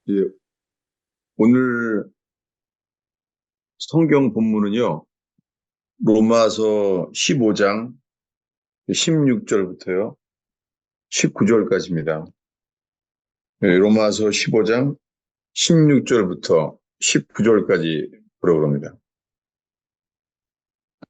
예, 오늘 성경 본문은요, 로마서 15장 16절부터요, 19절까지입니다. 로마서 15장 16절부터 19절까지 보려고 합니다.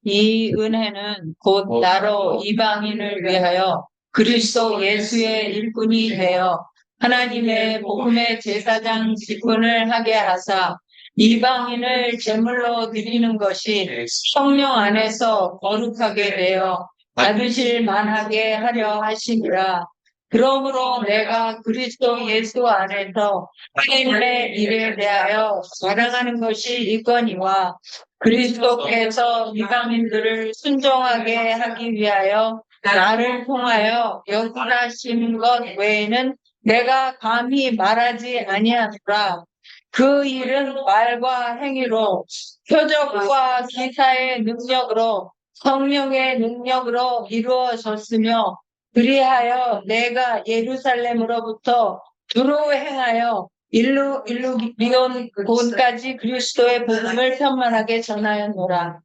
이 은혜는 곧 나로 이방인을 위하여 그리스도 예수의 일꾼이 되어 하나님의 복음의 제사장 직분을 하게 하사 이방인을 제물로 드리는 것이 성령 안에서 거룩하게 되어 받으실 만하게 하려 하시니라. 그러므로 내가 그리스도 예수 안에서 하나님의 일에 대하여 자랑하는 것이 이거니와 그리스도께서 이방인들을 순종하게 하기 위하여 나를 통하여 역사하신 것 외에는 내가 감히 말하지 아니하노라. 그 일은 말과 행위로 표적과 기사의 능력으로 성령의 능력으로 이루어졌으며 그리하여 내가 예루살렘으로부터 두루 행하여 일루리온 곳까지 그리스도의 복음을 편만하게 전하였노라.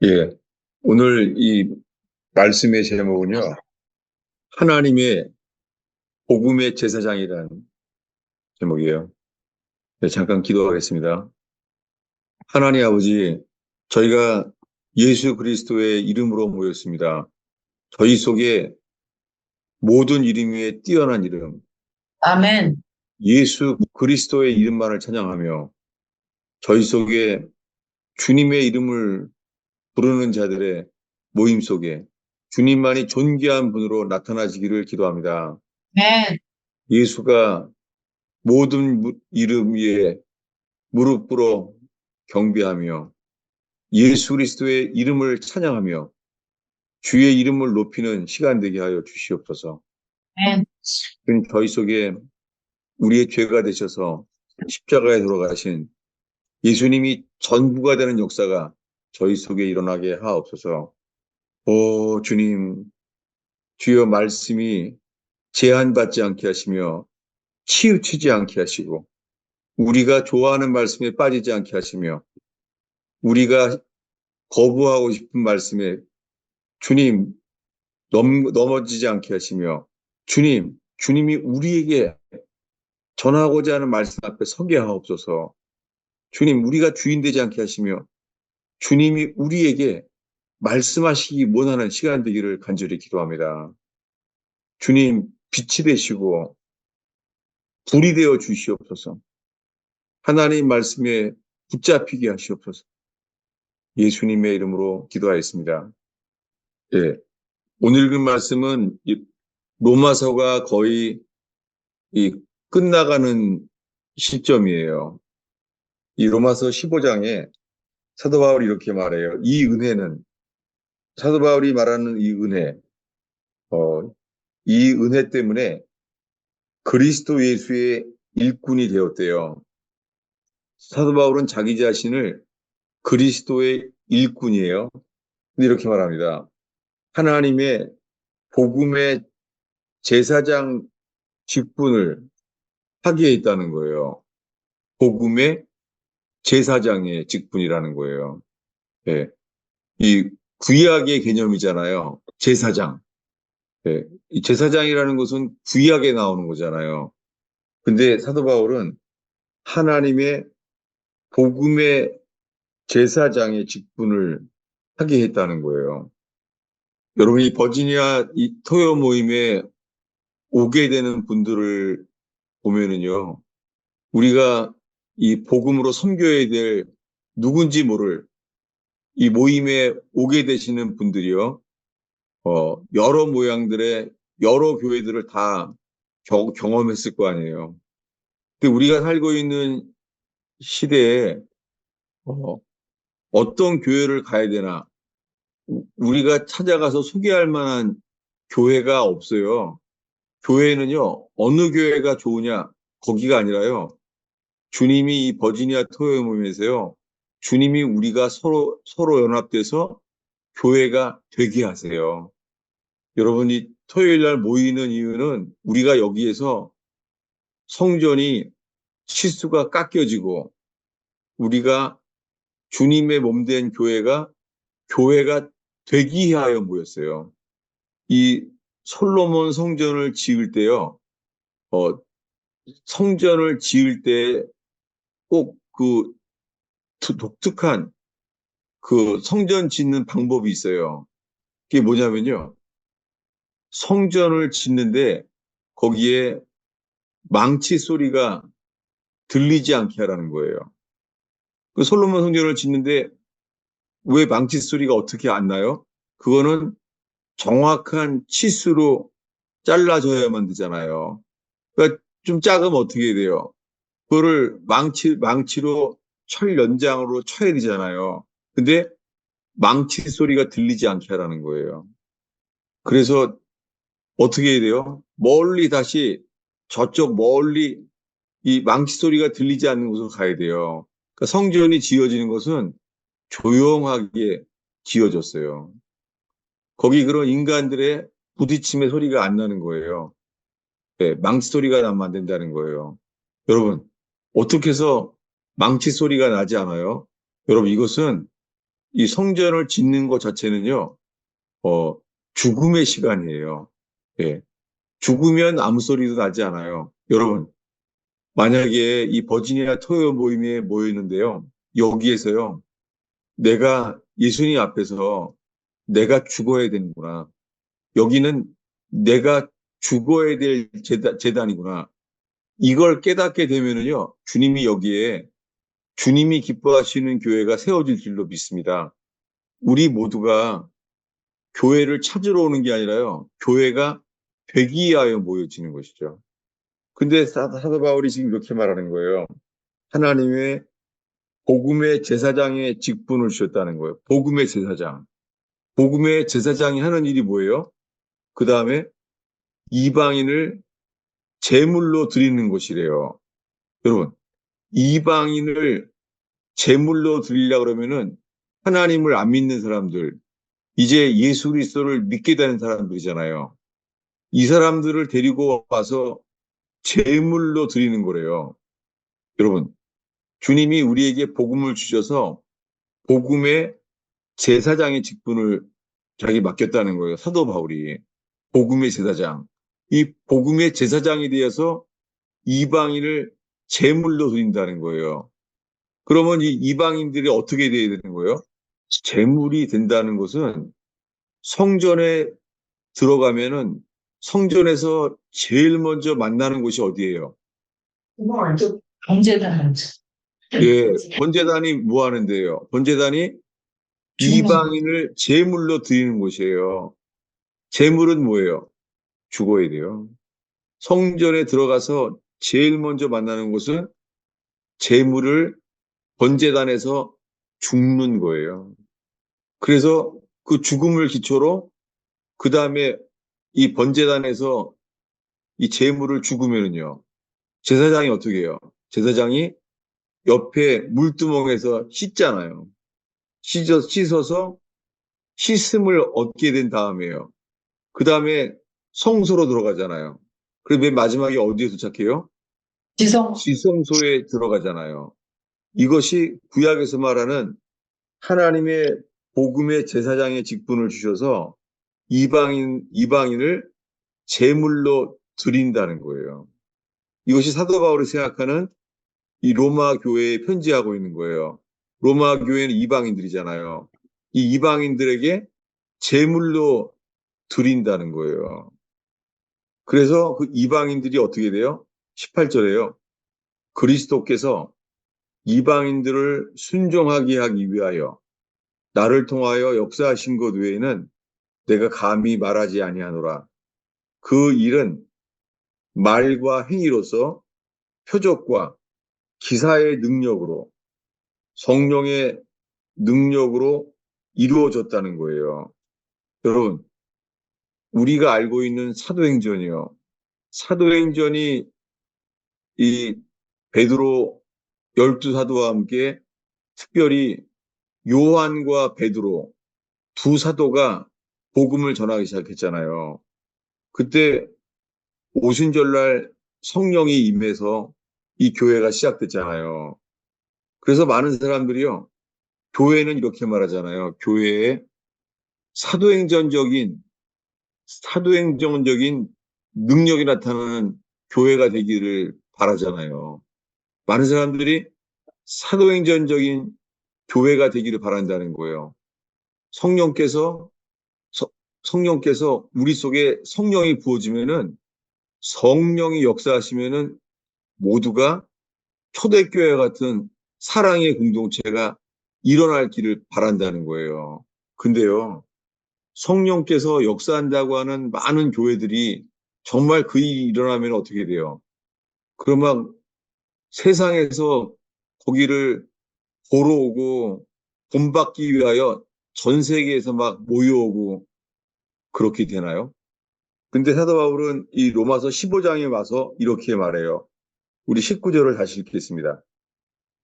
예, 오늘 이 말씀의 제목은요, 하나님의 복음의 제사장이라는 제목이에요. 네, 잠깐 기도하겠습니다. 하나님 아버지, 저희가 예수 그리스도의 이름으로 모였습니다. 저희 속에 모든 이름 위에 뛰어난 이름, 아멘. 예수 그리스도의 이름만을 찬양하며 저희 속에 주님의 이름을 부르는 자들의 모임 속에 주님만이 존귀한 분으로 나타나시기를 기도합니다. 아멘. 예수가 모든 이름 위에 무릎 꿇어 경배하며 예수 그리스도의 이름을 찬양하며 주의 이름을 높이는 시간 되게 하여 주시옵소서. 아멘. 저희 속에 우리의 죄가 되셔서 십자가에 돌아가신 예수님이 전부가 되는 역사가 저희 속에 일어나게 하옵소서. 오 주님, 주여 말씀이 제한받지 않게 하시며 치우치지 않게 하시고 우리가 좋아하는 말씀에 빠지지 않게 하시며 우리가 거부하고 싶은 말씀에 주님 넘어지지 않게 하시며 주님이 우리에게 전하고자 하는 말씀 앞에 서게 하옵소서. 주님, 우리가 주인 되지 않게 하시며 주님이 우리에게 말씀하시기 원하는 시간 되기를 간절히 기도합니다. 주님, 빛이 되시고 불이 되어 주시옵소서. 하나님 말씀에 붙잡히게 하시옵소서. 예수님의 이름으로 기도하였습니다. 예. 오늘 읽은 말씀은 로마서가 거의 끝나가는 시점이에요. 이 로마서 15장에 사도 바울이 이렇게 말해요. 이 은혜는, 사도 바울이 말하는 이 은혜, 이 은혜 때문에 그리스도 예수의 일꾼이 되었대요. 사도 바울은 자기 자신을 그리스도의 일꾼이에요. 근데 이렇게 말합니다. 하나님의 복음의 제사장 직분을 하게 했다는 거예요. 복음의 제사장의 직분이라는 거예요. 예. 이 구약의 개념이잖아요. 제사장. 예. 이 제사장이라는 것은 구약에 나오는 거잖아요. 근데 사도 바울은 하나님의 복음의 제사장의 직분을 하게 했다는 거예요. 여러분이 버지니아 이 토요 모임에 오게 되는 분들을 보면은요, 우리가 이 복음으로 섬겨야 될 누군지 모를 이 모임에 오게 되시는 분들이요, 여러 모양들의 여러 교회들을 다 경험했을 거 아니에요. 근데 우리가 살고 있는 시대에, 어떤 교회를 가야 되나, 우리가 찾아가서 소개할 만한 교회가 없어요. 교회는요, 어느 교회가 좋으냐, 거기가 아니라요. 주님이 이 버지니아 토요 모임에서요, 주님이 우리가 서로 연합돼서 교회가 되게 하세요. 여러분이 토요일 날 모이는 이유는 우리가 여기에서 성전이 치수가 깎여지고 우리가 주님의 몸된 교회가 되기 위하여 모였어요. 이 솔로몬 성전을 지을 때요, 어, 성전을 지을 때 꼭 그 독특한 그 성전 짓는 방법이 있어요. 그게 뭐냐면요. 성전을 짓는데 거기에 망치 소리가 들리지 않게 하라는 거예요. 그 솔로몬 성전을 짓는데 왜 망치 소리가 어떻게 안 나요? 그거는 정확한 치수로 잘라줘야만 되잖아요. 그러니까 좀 작으면 어떻게 돼요? 그거를 망치로 철 연장으로 쳐야 되잖아요. 근데 망치 소리가 들리지 않게 하라는 거예요. 그래서 어떻게 해야 돼요? 멀리 다시 저쪽 멀리 이 망치 소리가 들리지 않는 곳으로 가야 돼요. 그러니까 성전이 지어지는 것은 조용하게 지어졌어요. 거기 그런 인간들의 부딪힘의 소리가 안 나는 거예요. 네, 망치 소리가 나면 안 된다는 거예요. 여러분, 어떻게 해서 망치 소리가 나지 않아요? 여러분, 이것은 이 성전을 짓는 것 자체는요, 어, 죽음의 시간이에요. 예. 죽으면 아무 소리도 나지 않아요. 여러분, 만약에 이 버지니아 토요 모임에 모여 있는데요, 여기에서요, 내가 예수님 앞에서 내가 죽어야 되는구나. 여기는 내가 죽어야 될 재단이구나. 이걸 깨닫게 되면은요, 주님이 여기에 주님이 기뻐하시는 교회가 세워질 줄로 믿습니다. 우리 모두가 교회를 찾으러 오는 게 아니라요, 교회가 되기 위하여 모여지는 것이죠. 근데 사도 바울이 지금 이렇게 말하는 거예요. 하나님의 복음의 제사장의 직분을 주셨다는 거예요. 복음의 제사장. 복음의 제사장이 하는 일이 뭐예요? 그 다음에 이방인을 제물로 드리는 것이래요. 여러분, 이방인을 제물로 드리려고 그러면은 하나님을 안 믿는 사람들, 이제 예수 그리스도를 믿게 되는 사람들이잖아요. 이 사람들을 데리고 와서 제물로 드리는 거래요. 여러분, 주님이 우리에게 복음을 주셔서 복음의 제사장의 직분을 자기 맡겼다는 거예요. 사도 바울이. 복음의 제사장. 이 복음의 제사장이 되어서 이방인을 제물로 드린다는 거예요. 그러면 이 이방인들이 어떻게 돼야 되는 거예요? 제물이 된다는 것은 성전에 들어가면은 성전에서 제일 먼저 만나는 곳이 어디예요? 범죄다. 예, 번제단이 뭐 하는데요? 번제단이 이방인을 제물로 드리는 곳이에요. 제물은 뭐예요? 죽어야 돼요. 성전에 들어가서 제일 먼저 만나는 곳은 제물을 번제단에서 죽는 거예요. 그래서 그 죽음을 기초로 그 다음에 이 번제단에서 이 제물을 죽으면은요. 제사장이 어떻게 해요? 제사장이 옆에 물두멍에서 씻잖아요. 씻어서 씻음을 얻게 된 다음에요. 그 다음에 성소로 들어가잖아요. 그리고 맨 마지막에 어디에 도착해요? 지성. 지성소에 들어가잖아요. 이것이 구약에서 말하는 하나님의 복음의 제사장의 직분을 주셔서 이방인을 제물로 드린다는 거예요. 이것이 사도 바울이 생각하는 이 로마 교회에 편지하고 있는 거예요. 로마 교회는 이방인들이잖아요. 이 이방인들에게 제물로 드린다는 거예요. 그래서 그 이방인들이 어떻게 돼요? 18절에요. 그리스도께서 이방인들을 순종하게 하기 위하여 나를 통하여 역사하신 것 외에는 내가 감히 말하지 아니하노라. 그 일은 말과 행위로서 표적과 기사의 능력으로 성령의 능력으로 이루어졌다는 거예요. 여러분, 우리가 알고 있는 사도행전이요. 사도행전이 이 베드로 12사도와 함께 특별히 요한과 베드로 두 사도가 복음을 전하기 시작했잖아요. 그때 오순절날 성령이 임해서 이 교회가 시작됐잖아요. 그래서 많은 사람들이요, 교회는 이렇게 말하잖아요. 교회에 사도행전적인, 사도행전적인 능력이 나타나는 교회가 되기를 바라잖아요. 많은 사람들이 사도행전적인 교회가 되기를 바란다는 거예요. 성령께서, 서- 성령께서 우리 속에 성령이 부어지면은 성령이 역사하시면은 모두가 초대교회 같은 사랑의 공동체가 일어날 길을 바란다는 거예요. 근데요, 성령께서 역사한다고 하는 많은 교회들이 정말 그 일이 일어나면 어떻게 돼요? 그러면 세상에서 거기를 보러 오고 본받기 위하여 전 세계에서 막 모여오고 그렇게 되나요? 근데 사도 바울은 이 로마서 15장에 와서 이렇게 말해요. 우리 19절을 다시 읽겠습니다.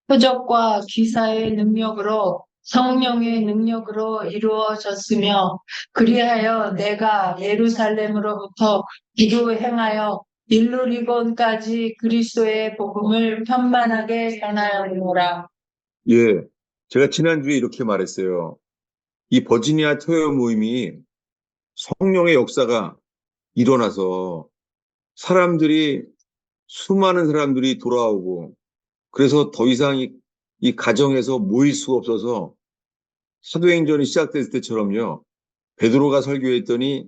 표적과 기사의 능력으로 성령의 능력으로 이루어졌으며 그리하여 내가 예루살렘으로부터 기도 행하여 일루리곤까지 그리스도의 복음을 편만하게 전하였노라. 예, 제가 지난주에 이렇게 말했어요. 이 버지니아 토요 모임이 성령의 역사가 일어나서 사람들이, 수많은 사람들이 돌아오고, 그래서 더 이상 이 가정에서 모일 수가 없어서 사도행전이 시작됐을 때처럼요. 베드로가 설교했더니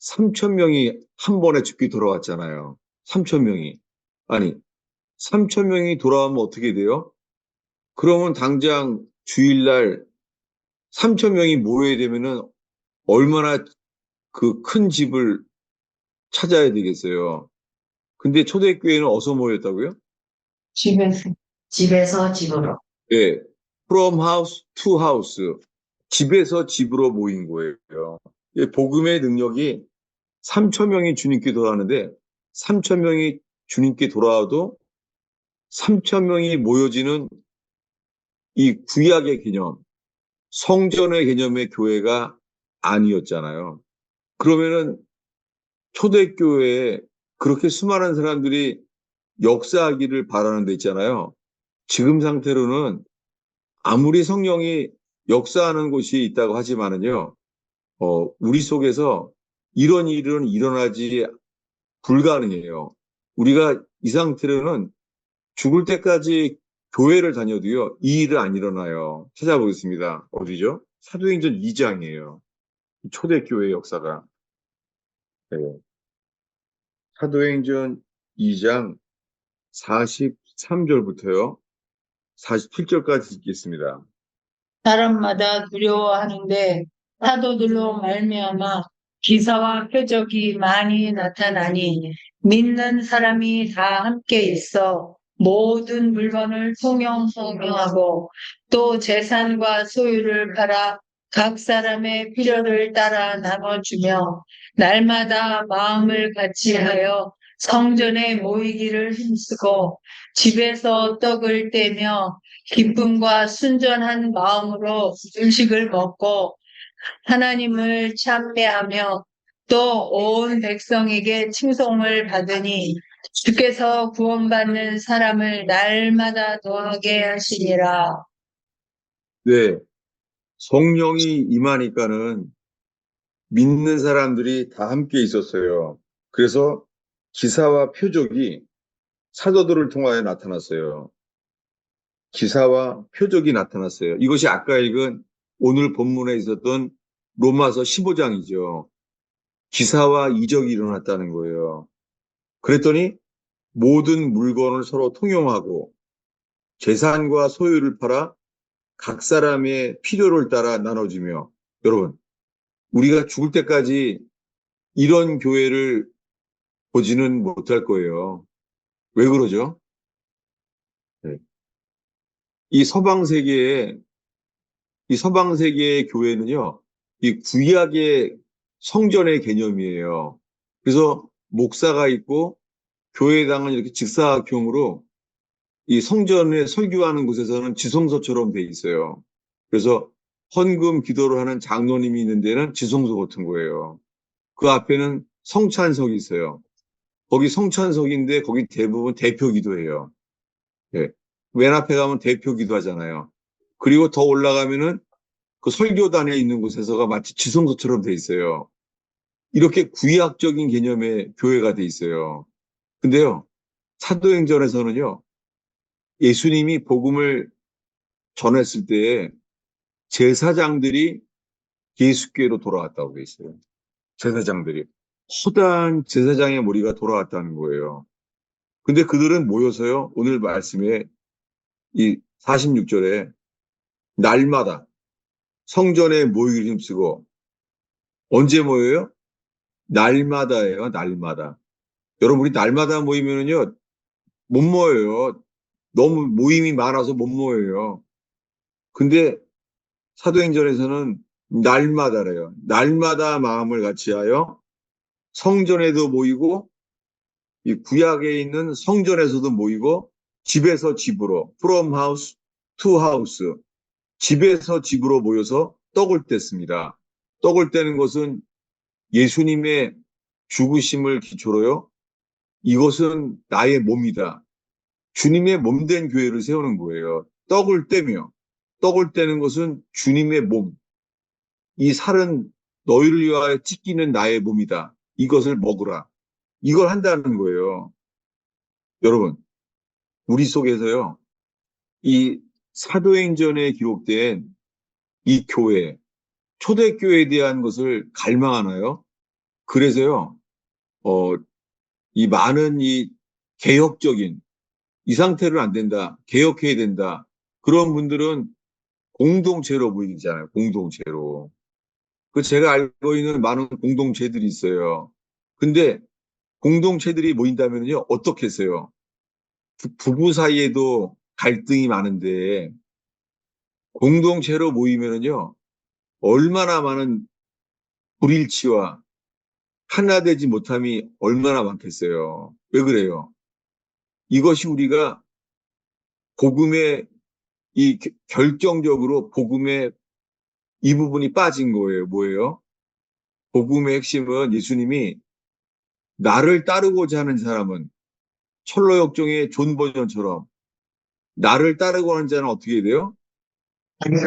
3천 명이 한 번에 죽기 돌아왔잖아요. 3천 명이. 아니, 3천 명이 돌아오면 어떻게 돼요? 그러면 당장 주일날 3천 명이 모여야 되면은 얼마나 그 큰 집을 찾아야 되겠어요. 근데 초대교회는 어디서 모였다고요? 집에서 집으로. 예. From house to house. 집에서 집으로 모인 거예요. 예, 복음의 능력이 3천 명이 주님께 돌아가는데 3천 명이 주님께 돌아와도 3천 명이 모여지는 이 구약의 개념, 성전의 개념의 교회가 아니었잖아요. 그러면은 초대교회에 그렇게 수많은 사람들이 역사하기를 바라는 데 있잖아요. 지금 상태로는 아무리 성령이 역사하는 곳이 있다고 하지만은요, 우리 속에서 이런 일은 일어나지 불가능해요. 우리가 이 상태로는 죽을 때까지 교회를 다녀도요, 이 일은 안 일어나요. 찾아보겠습니다. 어디죠? 사도행전 2장이에요. 초대교회 역사가. 네. 사도행전 2장 43절부터요, 47절까지 읽겠습니다. 사람마다 두려워하는데 사도들로 말미암아 기사와 표적이 많이 나타나니 믿는 사람이 다 함께 있어 모든 물건을 통용하고 또 재산과 소유를 팔아 각 사람의 필요를 따라 나눠주며 날마다 마음을 같이하여 성전에 모이기를 힘쓰고 집에서 떡을 떼며 기쁨과 순전한 마음으로 음식을 먹고 하나님을 찬미하며 또 온 백성에게 칭송을 받으니 주께서 구원받는 사람을 날마다 더하게 하시니라. 네. 성령이 임하니까는 믿는 사람들이 다 함께 있었어요. 그래서 기사와 표적이 사도들을 통하여 나타났어요. 기사와 표적이 나타났어요. 이것이 아까 읽은 오늘 본문에 있었던 로마서 15장이죠. 기사와 이적이 일어났다는 거예요. 그랬더니 모든 물건을 서로 통용하고 재산과 소유를 팔아 각 사람의 필요를 따라 나눠주며, 여러분, 우리가 죽을 때까지 이런 교회를 보지는 못할 거예요. 왜 그러죠? 네. 이 서방 세계의 이 서방 세계의 교회는요, 이 구약의 성전의 개념이에요. 그래서 목사가 있고 교회당은 이렇게 직사각형으로 이 성전에 설교하는 곳에서는 지성소처럼 돼 있어요. 그래서 헌금 기도를 하는 장로님이 있는 데는 지성소 같은 거예요. 그 앞에는 성찬석이 있어요. 거기 성찬석인데 거기 대부분 대표 기도해요. 예. 맨 앞에 가면 대표 기도하잖아요. 그리고 더 올라가면은 그 설교단에 있는 곳에서가 마치 지성소처럼 돼 있어요. 이렇게 구약적인 개념의 교회가 돼 있어요. 근데요, 사도행전에서는요, 예수님이 복음을 전했을 때에 제사장들이 예수께로 돌아왔다고 돼 있어요. 제사장들이. 허다한 제사장의 머리가 돌아왔다는 거예요. 근데 그들은 모여서요, 오늘 말씀에 이 46절에 날마다 성전에 모이기를 힘쓰고 언제 모여요? 날마다예요, 날마다. 여러분, 우리 날마다 모이면은요, 못 모여요. 너무 모임이 많아서 못 모여요. 근데 사도행전에서는 날마다래요. 날마다 마음을 같이하여 성전에도 모이고 이 구약에 있는 성전에서도 모이고 집에서 집으로 from house to house 집에서 집으로 모여서 떡을 뗐습니다. 떡을 떼는 것은 예수님의 죽으심을 기초로요. 이것은 나의 몸이다. 주님의 몸된 교회를 세우는 거예요. 떡을 떼며 떡을 떼는 것은 주님의 몸. 이 살은 너희를 위하여 찢기는 나의 몸이다. 이것을 먹으라. 이걸 한다는 거예요. 여러분, 우리 속에서요. 이 사도행전에 기록된 이 교회, 초대교회에 대한 것을 갈망하나요? 그래서요. 어, 이 많은 이 개혁적인 이 상태로 안 된다. 개혁해야 된다. 그런 분들은 공동체로 보이잖아요. 공동체로. 그 제가 알고 있는 많은 공동체들이 있어요. 근데 공동체들이 모인다면요, 어떻게 했어요? 부부 사이에도 갈등이 많은데, 공동체로 모이면요, 얼마나 많은 불일치와 하나 되지 못함이 얼마나 많겠어요. 왜 그래요? 이것이 우리가 복음의 결정적으로 복음의 이 부분이 빠진 거예요. 뭐예요? 복음의 핵심은 예수님이 나를 따르고자 하는 사람은 철로역정의 존 버전처럼 나를 따르고 하는 자는 어떻게 해야 돼요?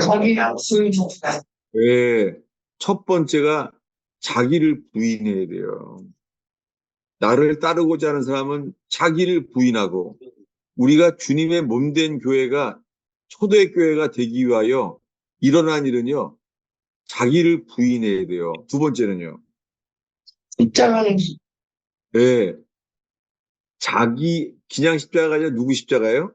자기 약속이 좋다. 왜? 첫 번째가 자기를 부인해야 돼요. 나를 따르고자 하는 사람은 자기를 부인하고 우리가 주님의 몸된 교회가 초대교회가 되기 위하여 일어난 일은요. 자기를 부인해야 돼요. 두 번째는요. 십자가는 네, 그냥 십자가가 아니라 누구 십자가예요?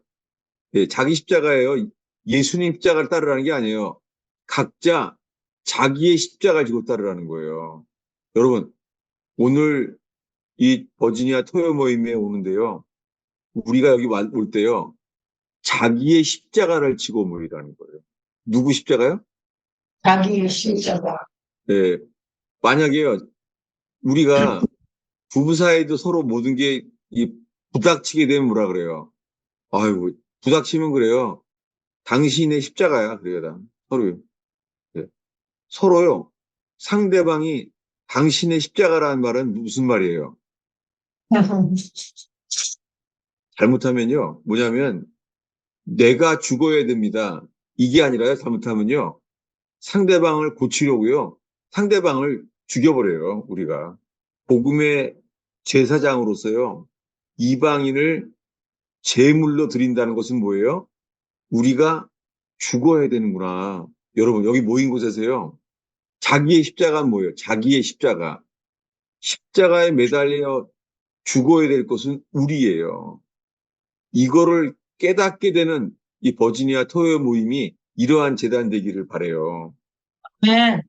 네, 자기 십자가예요. 예수님 십자가를 따르라는 게 아니에요. 각자 자기의 십자가를 지고 따르라는 거예요. 여러분, 오늘 이 버지니아 토요 모임에 오는데요. 우리가 여기 올 때요. 자기의 십자가를 지고 모이라는 거예요. 누구 십자가요? 자기 십자가. 네, 만약에요. 우리가 부부 사이도 서로 모든 게 이 부닥치게 되면 뭐라 그래요? 아이고, 부닥치면 그래요. 당신의 십자가야. 그래요, 서로요. 네. 서로요. 상대방이 당신의 십자가라는 말은 무슨 말이에요? 잘못하면요. 뭐냐면 내가 죽어야 됩니다. 이게 아니라요. 잘못하면요. 상대방을 고치려고요. 상대방을 죽여버려요. 우리가. 복음의 제사장으로서요. 이방인을 제물로 드린다는 것은 뭐예요? 우리가 죽어야 되는구나. 여러분, 여기 모인 곳에서요. 자기의 십자가는 뭐예요? 자기의 십자가. 십자가에 매달려 죽어야 될 것은 우리예요. 이거를 깨닫게 되는 이 버지니아 토요 모임이 이러한 재단 되기를 바래요. 네.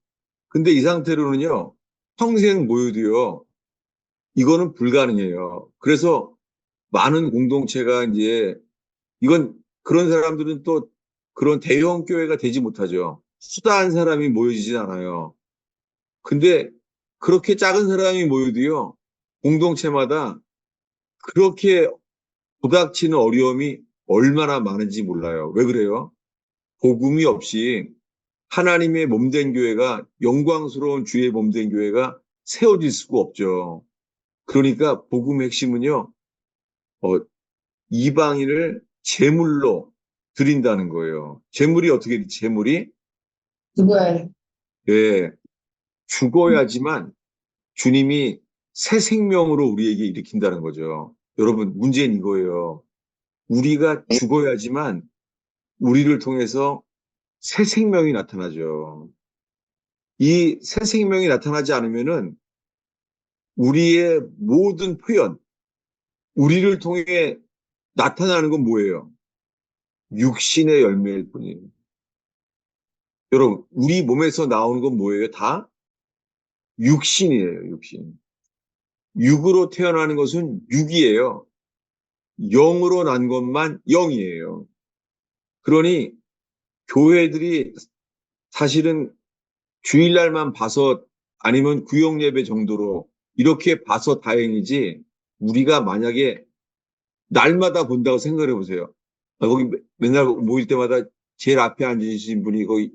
근데 이 상태로는요, 평생 모여도요, 이거는 불가능해요. 그래서 많은 공동체가 이제, 이건 그런 사람들은 또 그런 대형 교회가 되지 못하죠. 수다한 사람이 모여지진 않아요. 근데 그렇게 작은 사람이 모여도요, 공동체마다 그렇게 부닥치는 어려움이 얼마나 많은지 몰라요. 왜 그래요? 복음이 없이 하나님의 몸된 교회가 영광스러운 주의 몸된 교회가 세워질 수가 없죠. 그러니까 복음의 핵심은요, 어, 이방인을 제물로 드린다는 거예요. 제물이 어떻게, 제물이? 그거예요. 예, 죽어야지만 주님이 새 생명으로 우리에게 일으킨다는 거죠. 여러분, 문제는 이거예요. 우리가 죽어야지만 우리를 통해서 새 생명이 나타나죠. 이 새 생명이 나타나지 않으면은 우리의 모든 표현, 우리를 통해 나타나는 건 뭐예요? 육신의 열매일 뿐이에요. 여러분, 우리 몸에서 나오는 건 뭐예요? 다 육신이에요, 육신. 육으로 태어나는 것은 육이에요. 영으로 난 것만 영이에요. 그러니 교회들이 사실은 주일날만 봐서 아니면 구역예배 정도로 이렇게 봐서 다행이지 우리가 만약에 날마다 본다고 생각해 보세요. 거기 맨날 모일 때마다 제일 앞에 앉으신 분이 거기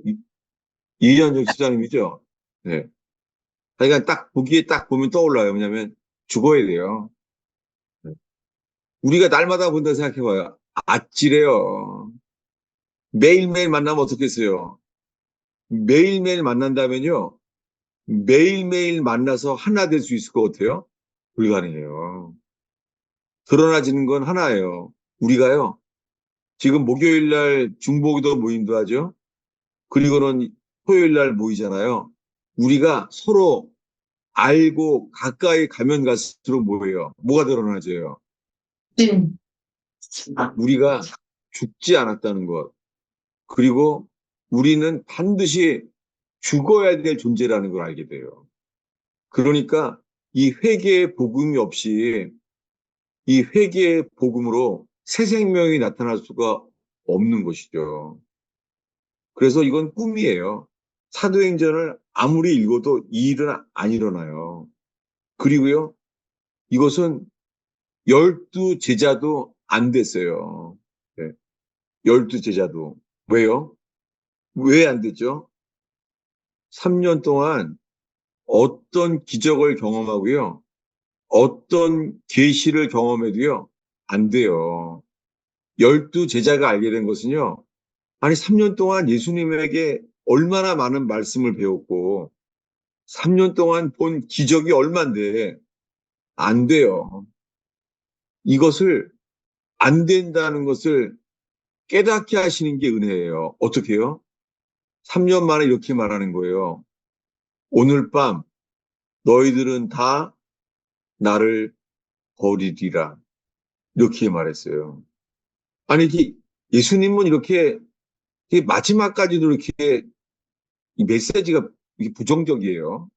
이현정 집사님이죠. 네. 그러니까 딱 보기에 딱 보면 떠올라요. 왜냐하면 죽어야 돼요. 네. 우리가 날마다 본다 생각해봐요. 아찔해요. 매일매일 만나면 어떻겠어요? 매일매일 만난다면요. 매일매일 만나서 하나 될 수 있을 것 같아요? 불가능해요. 드러나지는 건 하나예요. 우리가요. 지금 목요일 날 중보기도 모임도 하죠. 그리고는 토요일 날 모이잖아요. 우리가 서로 알고 가까이 가면 갈수록 뭐예요? 뭐가 드러나져요? 진. 우리가 죽지 않았다는 것. 그리고 우리는 반드시 죽어야 될 존재라는 걸 알게 돼요. 그러니까 이 회개의 복음이 없이 이 회개의 복음으로 새 생명이 나타날 수가 없는 것이죠. 그래서 이건 꿈이에요. 사도행전을 아무리 읽어도 이 일은 안 일어나요. 그리고요, 이것은 12제자도 안 됐어요. 네, 12제자도. 왜요? 왜 안 됐죠? 3년 동안 어떤 기적을 경험하고요, 어떤 계시를 경험해도요, 안 돼요. 12제자가 알게 된 것은요, 아니, 3년 동안 예수님에게 얼마나 많은 말씀을 배웠고, 3년 동안 본 기적이 얼만데, 안 돼요. 이것을 안 된다는 것을 깨닫게 하시는 게 은혜예요. 어떻게 해요? 3년 만에 이렇게 말하는 거예요. 오늘 밤 너희들은 다 나를 버리리라. 이렇게 말했어요. 아니, 예수님은 이렇게 마지막까지도 이렇게 이 메시지가 이게 부정적이에요.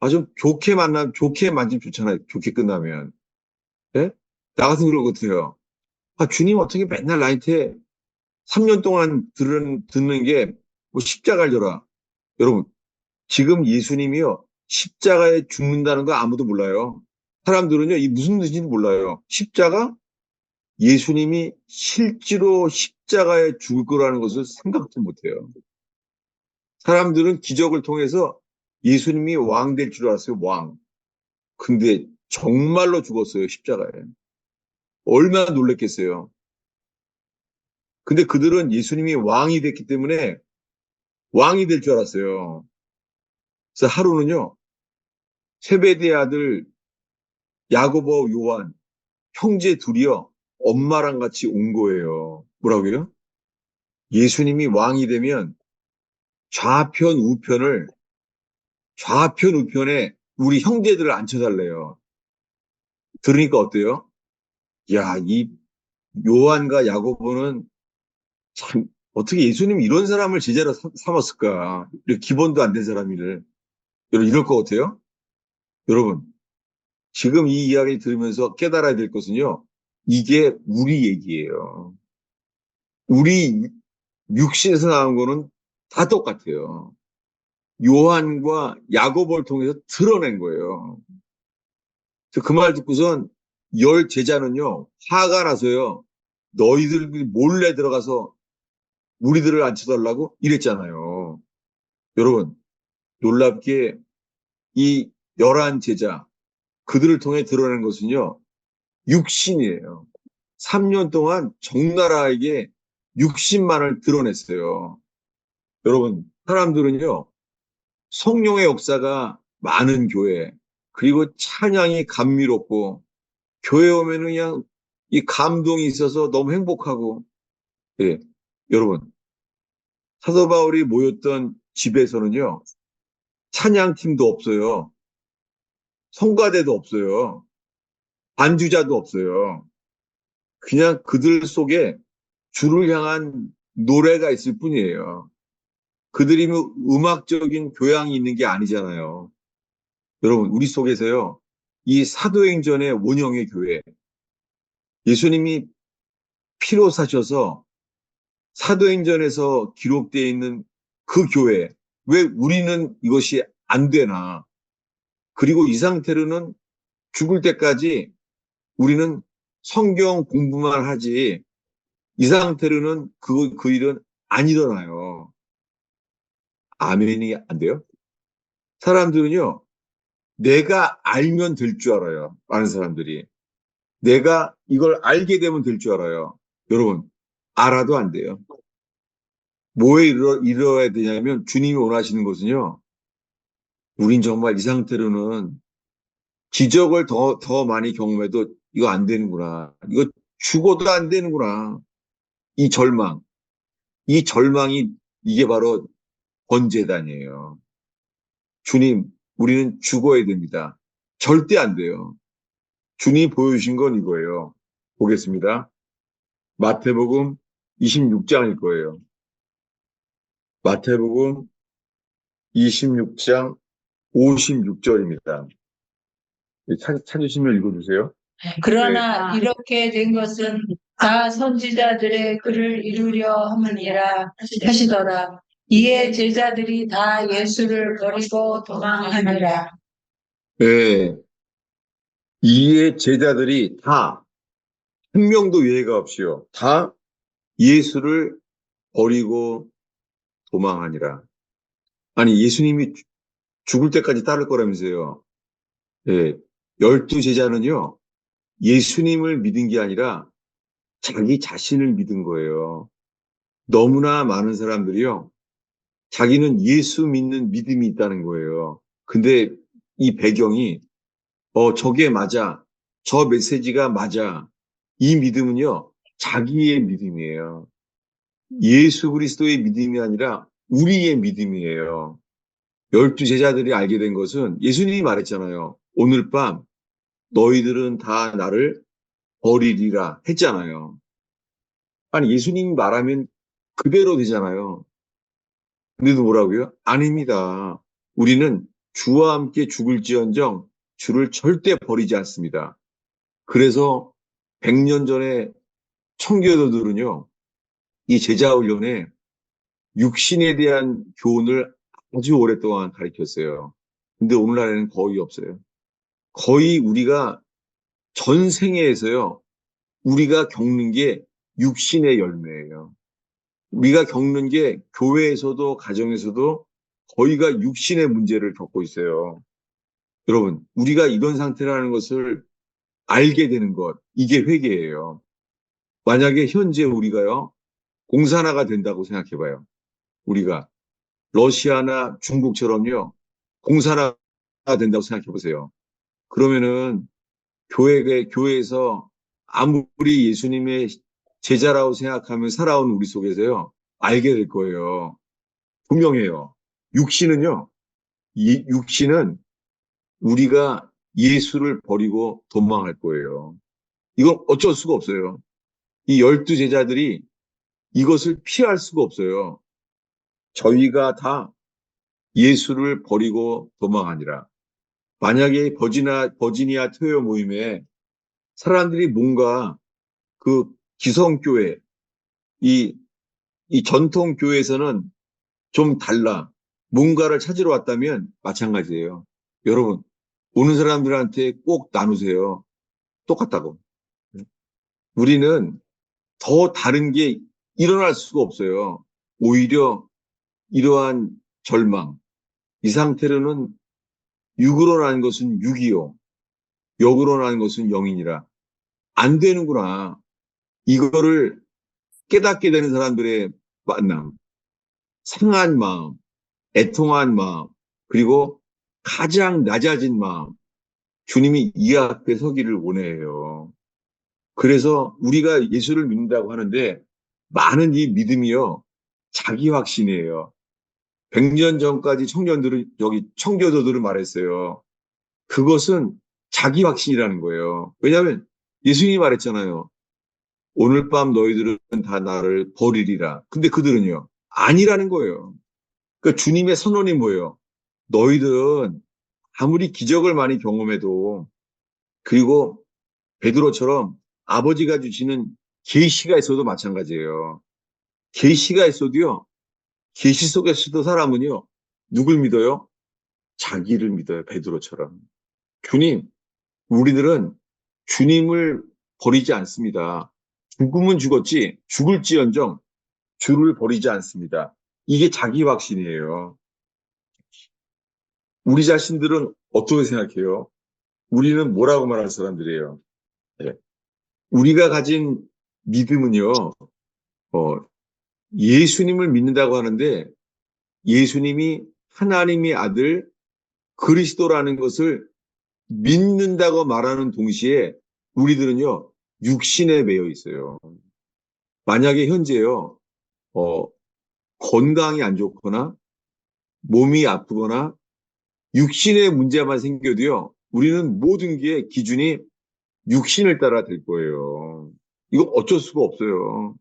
아주 좋게 만나면, 좋게 만지면 좋잖아요. 좋게 끝나면. 예? 나 같은 그런 것 같아요. 아, 주님 어떻게 맨날 나한테 3년 동안 듣는 게 뭐 십자가를 져라. 여러분, 지금 예수님이요. 십자가에 죽는다는 거 아무도 몰라요. 사람들은요, 이 무슨 뜻인지 몰라요. 십자가? 예수님이 실제로 십자가에 죽을 거라는 것을 생각도 못해요. 사람들은 기적을 통해서 예수님이 왕 될 줄 알았어요, 왕. 근데 정말로 죽었어요, 십자가에. 얼마나 놀랬겠어요. 근데 그들은 예수님이 왕이 됐기 때문에 왕이 될 줄 알았어요. 그래서 하루는요, 세베대 아들 야고보, 요한, 형제 둘이요, 엄마랑 같이 온 거예요. 뭐라고요? 예수님이 왕이 되면 좌편, 우편에 우리 형제들을 앉혀달래요. 들으니까 어때요? 야, 이 요한과 야고보는 참, 어떻게 예수님이 이런 사람을 제자로 삼았을까? 이렇게 기본도 안 된 사람이를. 여러분, 이럴 것 같아요? 여러분, 지금 이 이야기 들으면서 깨달아야 될 것은요, 이게 우리 얘기예요. 우리 육신에서 나온 거는 다 똑같아요. 요한과 야고보를 통해서 드러낸 거예요. 그 말 듣고선 열 제자는요, 화가 나서요, 너희들 몰래 들어가서 우리들을 앉혀달라고 이랬잖아요. 여러분, 놀랍게 이 11제자, 그들을 통해 드러낸 것은요, 육신이에요. 3년 동안 적나라하게 60만을 드러냈어요. 여러분, 사람들은요, 성령의 역사가 많은 교회, 그리고 찬양이 감미롭고, 교회 오면 그냥 이 감동이 있어서 너무 행복하고, 예, 여러분, 사도 바울이 모였던 집에서는요, 찬양팀도 없어요. 성가대도 없어요. 반주자도 없어요. 그냥 그들 속에 주를 향한 노래가 있을 뿐이에요. 그들이 뭐 음악적인 교양이 있는 게 아니잖아요. 여러분, 우리 속에서요, 이 사도행전의 원형의 교회, 예수님이 피로 사셔서 사도행전에서 기록되어 있는 그 교회, 왜 우리는 이것이 안 되나? 그리고 이 상태로는 죽을 때까지 우리는 성경 공부만 하지, 이 상태로는 그 일은 안 일어나요. 아멘이 안 돼요? 사람들은요, 내가 알면 될 줄 알아요. 많은 사람들이. 내가 이걸 알게 되면 될 줄 알아요. 여러분, 알아도 안 돼요. 뭐에 이뤄야 되냐면, 주님이 원하시는 것은요, 우린 정말 이 상태로는 기적을 더 많이 경험해도 이거 안 되는구나. 이거 죽어도 안 되는구나. 이 절망. 이 절망이 이게 바로 번제단이에요. 주님, 우리는 죽어야 됩니다. 절대 안 돼요. 주님이 보여주신 건 이거예요. 보겠습니다. 마태복음 26장일 거예요. 마태복음 26장 56절입니다. 찾으시면 읽어주세요. 그러나 이렇게 된 것은 다 선지자들의 글을 이루려 함이니라 하시더라. 이에 제자들이 다 예수를 버리고 도망하니라. 네. 이에 제자들이 다, 한 명도 예외가 없이요. 다 예수를 버리고 도망하니라. 아니, 예수님이 죽을 때까지 따를 거라면서요. 예. 12제자는요, 예수님을 믿은 게 아니라 자기 자신을 믿은 거예요. 너무나 많은 사람들이요, 자기는 예수 믿는 믿음이 있다는 거예요. 근데 이 배경이, 저게 맞아. 저 메시지가 맞아. 이 믿음은요, 자기의 믿음이에요. 예수 그리스도의 믿음이 아니라 우리의 믿음이에요. 12제자들이 알게 된 것은 예수님이 말했잖아요. 오늘 밤 너희들은 다 나를 버리리라 했잖아요. 아니, 예수님이 말하면 그대로 되잖아요. 근데도 뭐라고요? 아닙니다. 우리는 주와 함께 죽을지언정 주를 절대 버리지 않습니다. 그래서 100년 전에 청교도들은요, 이 제자훈련에 육신에 대한 교훈을 아주 오랫동안 가르쳤어요. 근데 오늘날에는 거의 없어요. 거의 우리가 전 생애에서요, 우리가 겪는 게 육신의 열매예요. 우리가 겪는 게 교회에서도 가정에서도 거의가 육신의 문제를 겪고 있어요. 여러분, 우리가 이런 상태라는 것을 알게 되는 것, 이게 회개예요. 만약에 현재 우리가요, 공산화가 된다고 생각해봐요. 우리가 러시아나 중국처럼요, 공산화가 된다고 생각해보세요. 그러면은 교회에서 아무리 예수님의 제자라고 생각하면 살아온 우리 속에서요, 알게 될 거예요. 분명해요. 육신은요, 이 육신은 우리가 예수를 버리고 도망할 거예요. 이건 어쩔 수가 없어요. 이 12제자들이 이것을 피할 수가 없어요. 저희가 다 예수를 버리고 도망하니라. 만약에 버지니아 토요 모임에 사람들이 뭔가 그 기성교회, 이, 이 전통교회에서는 좀 달라. 뭔가를 찾으러 왔다면 마찬가지예요. 여러분, 오는 사람들한테 꼭 나누세요. 똑같다고. 우리는 더 다른 게 일어날 수가 없어요. 오히려 이러한 절망, 이 상태로는 육으로 나는 것은 육이요, 영으로 나는 것은 영이니라. 안 되는구나. 이거를 깨닫게 되는 사람들의 만남, 상한 마음, 애통한 마음, 그리고 가장 낮아진 마음, 주님이 이 앞에 서기를 원해요. 그래서 우리가 예수를 믿는다고 하는데 많은 이 믿음이요, 자기 확신이에요. 100년 전까지 청교도들은 말했어요. 그것은 자기 확신이라는 거예요. 왜냐하면 예수님이 말했잖아요. 오늘 밤 너희들은 다 나를 버리리라. 근데 그들은요, 아니라는 거예요. 그러니까 주님의 선언이 뭐예요? 너희들은 아무리 기적을 많이 경험해도, 그리고 베드로처럼 아버지가 주시는 계시가 있어도 마찬가지예요. 계시가 있어도요, 계시 속에서도 사람은요, 누굴 믿어요? 자기를 믿어요. 베드로처럼. 주님, 우리들은 주님을 버리지 않습니다. 죽으면 죽었지, 죽을지언정 주를 버리지 않습니다. 이게 자기 확신이에요. 우리 자신들은 어떻게 생각해요? 우리는 뭐라고 말할 사람들이에요? 네. 우리가 가진 믿음은요, 어, 예수님을 믿는다고 하는데 예수님이 하나님의 아들 그리스도라는 것을 믿는다고 말하는 동시에 우리들은요, 육신에 매여 있어요. 만약에 현재요, 어, 건강이 안 좋거나 몸이 아프거나 육신의 문제만 생겨도요, 우리는 모든 게 기준이 육신을 따라 될 거예요. 이거 어쩔 수가 없어요.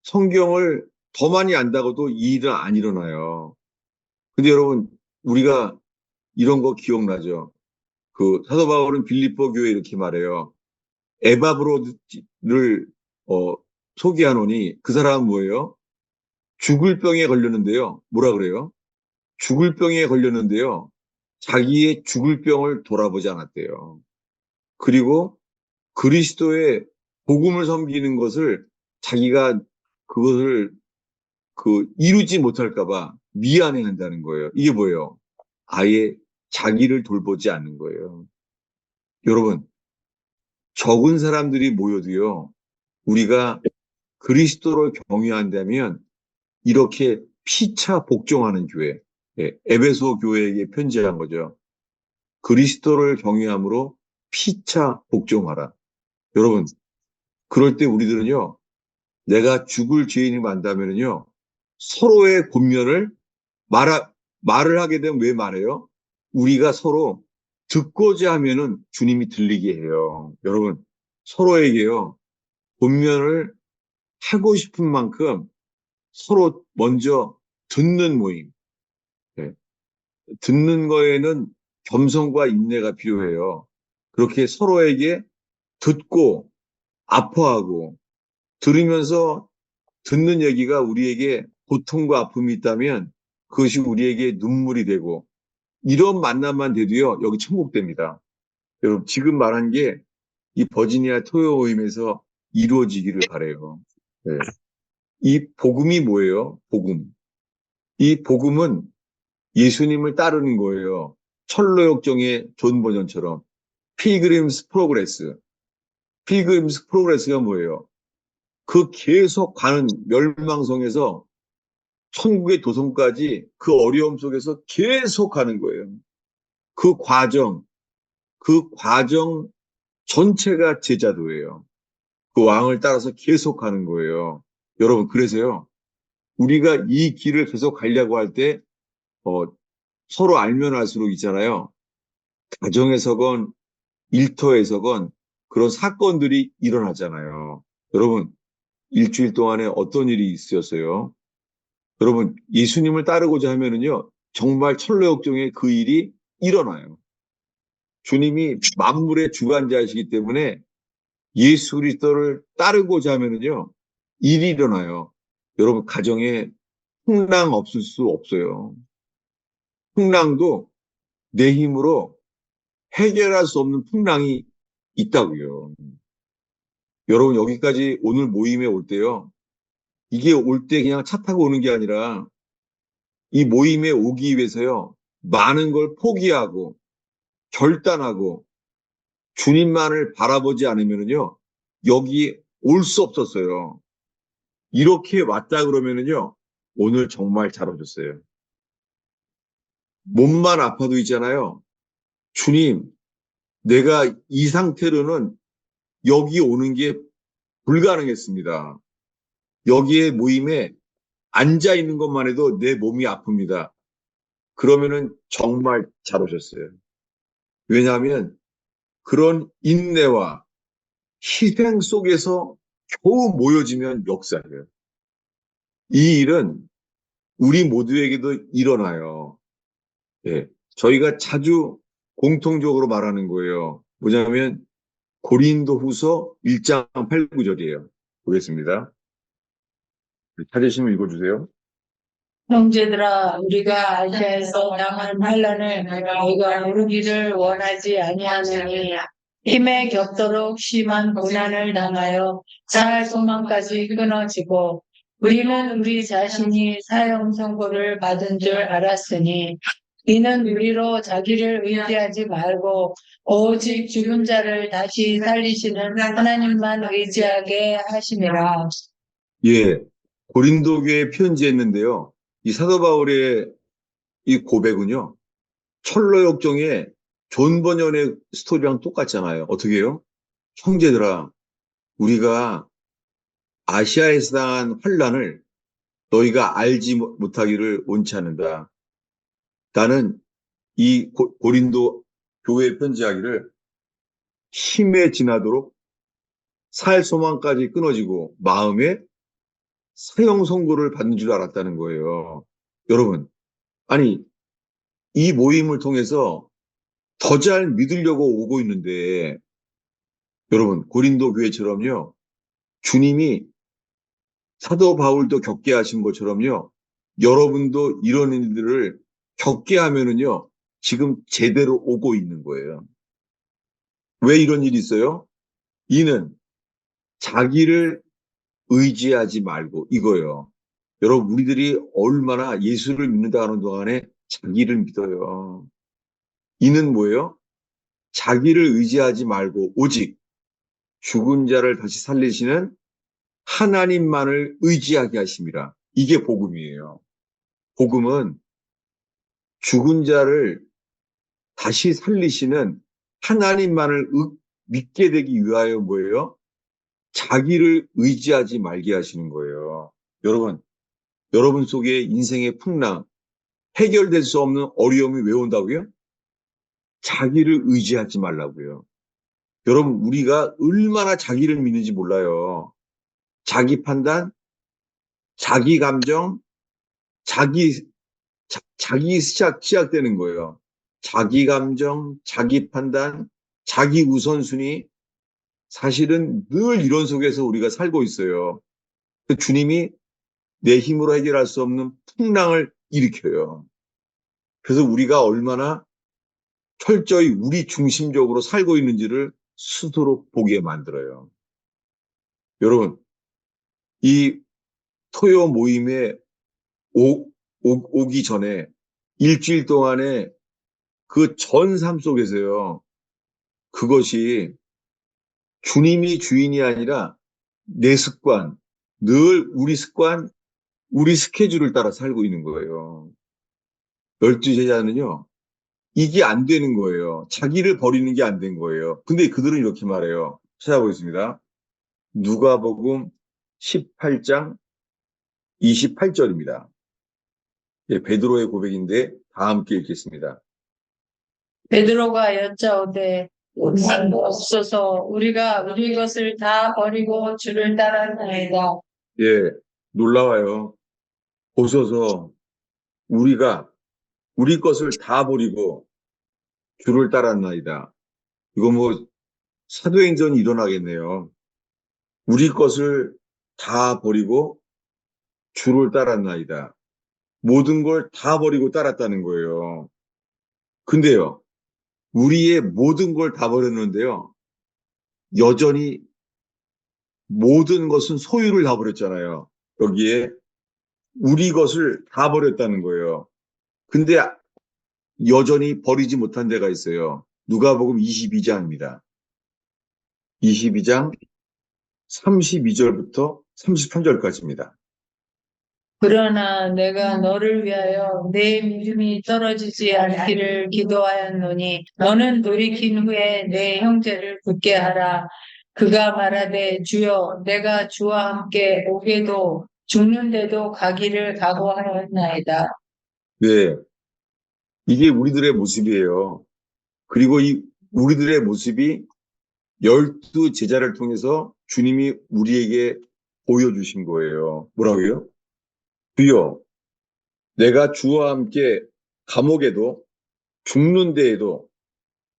성경을 더 많이 안다고도 이 일은 안 일어나요. 근데 여러분, 우리가 이런 거 기억나죠? 그 사도 바울은 빌립보 교회 이렇게 말해요. 에바브로를 소개하노니 그 사람은 뭐예요? 죽을 병에 걸렸는데요. 뭐라 그래요? 죽을 병에 걸렸는데요. 자기의 죽을 병을 돌아보지 않았대요. 그리고 그리스도의 복음을 섬기는 것을 자기가 그것을 이루지 못할까봐 미안해 한다는 거예요. 이게 뭐예요? 아예 자기를 돌보지 않는 거예요. 여러분, 적은 사람들이 모여도요, 우리가 그리스도를 경외한다면 이렇게 피차 복종하는 교회, 예, 에베소 교회에게 편지한 거죠. 그리스도를 경외함으로 피차 복종하라. 여러분, 그럴 때 우리들은요, 내가 죽을 죄인이 만다면은요, 서로의 권면을 말을 하게 되면 왜 말해요? 우리가 서로 듣고자 하면은 주님이 들리게 해요. 여러분, 서로에게요, 권면을 하고 싶은 만큼 서로 먼저 듣는 모임. 네. 듣는 거에는 겸손과 인내가 필요해요. 그렇게 서로에게 듣고 아파하고 들으면서 듣는 얘기가 우리에게 고통과 아픔이 있다면 그것이 우리에게 눈물이 되고 이런 만남만 돼도요, 여기 천국됩니다. 여러분, 지금 말한 게 이 버지니아 토요 모임에서 이루어지기를 바라요. 네. 이 복음이 뭐예요? 복음. 이 복음은 예수님을 따르는 거예요. 철로역정의 존 버전처럼. 필그림스 프로그레스. 필그림스 프로그레스가 뭐예요? 그 계속 가는 멸망성에서 천국의 도성까지 그 어려움 속에서 계속 가는 거예요. 그 과정 전체가 제자도예요. 그 왕을 따라서 계속 가는 거예요. 여러분, 그래서요, 우리가 이 길을 계속 가려고 할 때, 어, 서로 알면 알수록 있잖아요. 가정에서건 일터에서건 그런 사건들이 일어나잖아요. 여러분, 일주일 동안에 어떤 일이 있었어요? 여러분, 예수님을 따르고자 하면은요, 정말 철로역정에 그 일이 일어나요. 주님이 만물의 주관자이시기 때문에 예수 그리스도를 따르고자 하면은요, 일이 일어나요. 여러분, 가정에 풍랑 없을 수 없어요. 풍랑도 내 힘으로 해결할 수 없는 풍랑이 있다고요. 여러분, 여기까지 오늘 모임에 올 때요, 이게 올 때 그냥 차 타고 오는 게 아니라 이 모임에 오기 위해서요, 많은 걸 포기하고 결단하고 주님만을 바라보지 않으면요, 여기 올 수 없었어요. 이렇게 왔다 그러면은요, 오늘 정말 잘 오셨어요. 몸만 아파도 있잖아요. 주님, 내가 이 상태로는 여기 오는 게 불가능했습니다. 여기에 모임에 앉아 있는 것만 해도 내 몸이 아픕니다. 그러면은 정말 잘 오셨어요. 왜냐하면 그런 인내와 희생 속에서 겨우 모여지면 역사예요. 이 일은 우리 모두에게도 일어나요. 예. 저희가 자주 공통적으로 말하는 거예요. 뭐냐면 고린도 후서 1장 8, 9절이에요. 보겠습니다. 찾으시면 읽어주세요. 형제들아, 우리가 아시아에서 당한 환난을 너희가 모르기를 원하지 아니하느니 힘에 겹도록 심한 고난을 당하여 살 소망까지 끊어지고 우리는 우리 자신이 사형 선고를 받은 줄 알았으니 이는 우리로 자기를 의지하지 말고 오직 죽은 자를 다시 살리시는 하나님만 의지하게 하심이라. 예. 고린도 교회에 편지했는데요. 이 사도 바울의 이 고백은요. 철로 역정의 존 버년의 스토리랑 똑같잖아요. 어떻게 해요? 형제들아, 우리가 아시아에서 당한 환란을 너희가 알지 못하기를 원치 않는다. 나는 이 고린도 교회에 편지하기를 힘에 지나도록 살 소망까지 끊어지고 마음에 사형 선고를 받는 줄 알았다는 거예요. 여러분, 아니 이 모임을 통해서 더 잘 믿으려고 오고 있는데 여러분 고린도 교회처럼요. 주님이 사도 바울도 겪게 하신 것처럼요. 여러분도 이런 일들을 겪게 하면은요. 지금 제대로 오고 있는 거예요. 왜 이런 일이 있어요? 이는 자기를 의지하지 말고 이거예요. 여러분 우리들이 얼마나 예수를 믿는다 하는 동안에 자기를 믿어요. 이는 뭐예요? 자기를 의지하지 말고 오직 죽은 자를 다시 살리시는 하나님만을 의지하게 하심이라. 이게 복음이에요. 복음은 죽은 자를 다시 살리시는 하나님만을 믿게 되기 위하여 뭐예요? 자기를 의지하지 말게 하시는 거예요. 여러분 속에 인생의 풍랑, 해결될 수 없는 어려움이 왜 온다고요? 자기를 의지하지 말라고요. 여러분, 우리가 얼마나 자기를 믿는지 몰라요. 자기 판단, 자기 감정, 자기 시작되는 거예요. 자기 감정, 자기 판단, 자기 우선순위. 사실은 늘 이런 속에서 우리가 살고 있어요. 주님이 내 힘으로 해결할 수 없는 풍랑을 일으켜요. 그래서 우리가 얼마나 철저히 우리 중심적으로 살고 있는지를 스스로 보게 만들어요. 여러분, 이 토요 모임에 오기 전에 일주일 동안에 그 전 삶 속에서요. 그것이 주님이 주인이 아니라 내 습관, 늘 우리 습관, 우리 스케줄을 따라 살고 있는 거예요. 12제자는요, 이게 안 되는 거예요. 자기를 버리는 게 안 된 거예요. 근데 그들은 이렇게 말해요. 찾아보겠습니다. 누가복음 18장 28절입니다. 예, 베드로의 고백인데 다 함께 읽겠습니다. 베드로가 여짜오되 없어서 우리가 우리 것을 다 버리고 주를 따랐나이다. 예, 놀라워요. 보소서 우리가 우리 것을 다 버리고 주를 따랐나이다. 이거 뭐 사도행전이 일어나겠네요. 우리 것을 다 버리고 주를 따랐나이다. 모든 걸 다 버리고 따랐다는 거예요. 근데요, 우리의 모든 걸 다 버렸는데요, 여전히 모든 것은 소유를 다 버렸잖아요. 여기에 우리 것을 다 버렸다는 거예요. 근데 여전히 버리지 못한 데가 있어요. 누가복음 22장입니다. 22장 32절부터 33절까지입니다. 그러나 내가 너를 위하여 내 믿음이 떨어지지 않기를 기도하였노니 너는 돌이킨 후에 내 형제를 붙게 하라. 그가 말하되 주여 내가 주와 함께 오게도 죽는데도 가기를 각오하였나이다. 네, 이게 우리들의 모습이에요. 그리고 이 우리들의 모습이 12제자를 통해서 주님이 우리에게 보여주신 거예요. 뭐라고요? 주여, 내가 주와 함께 감옥에도 죽는 데에도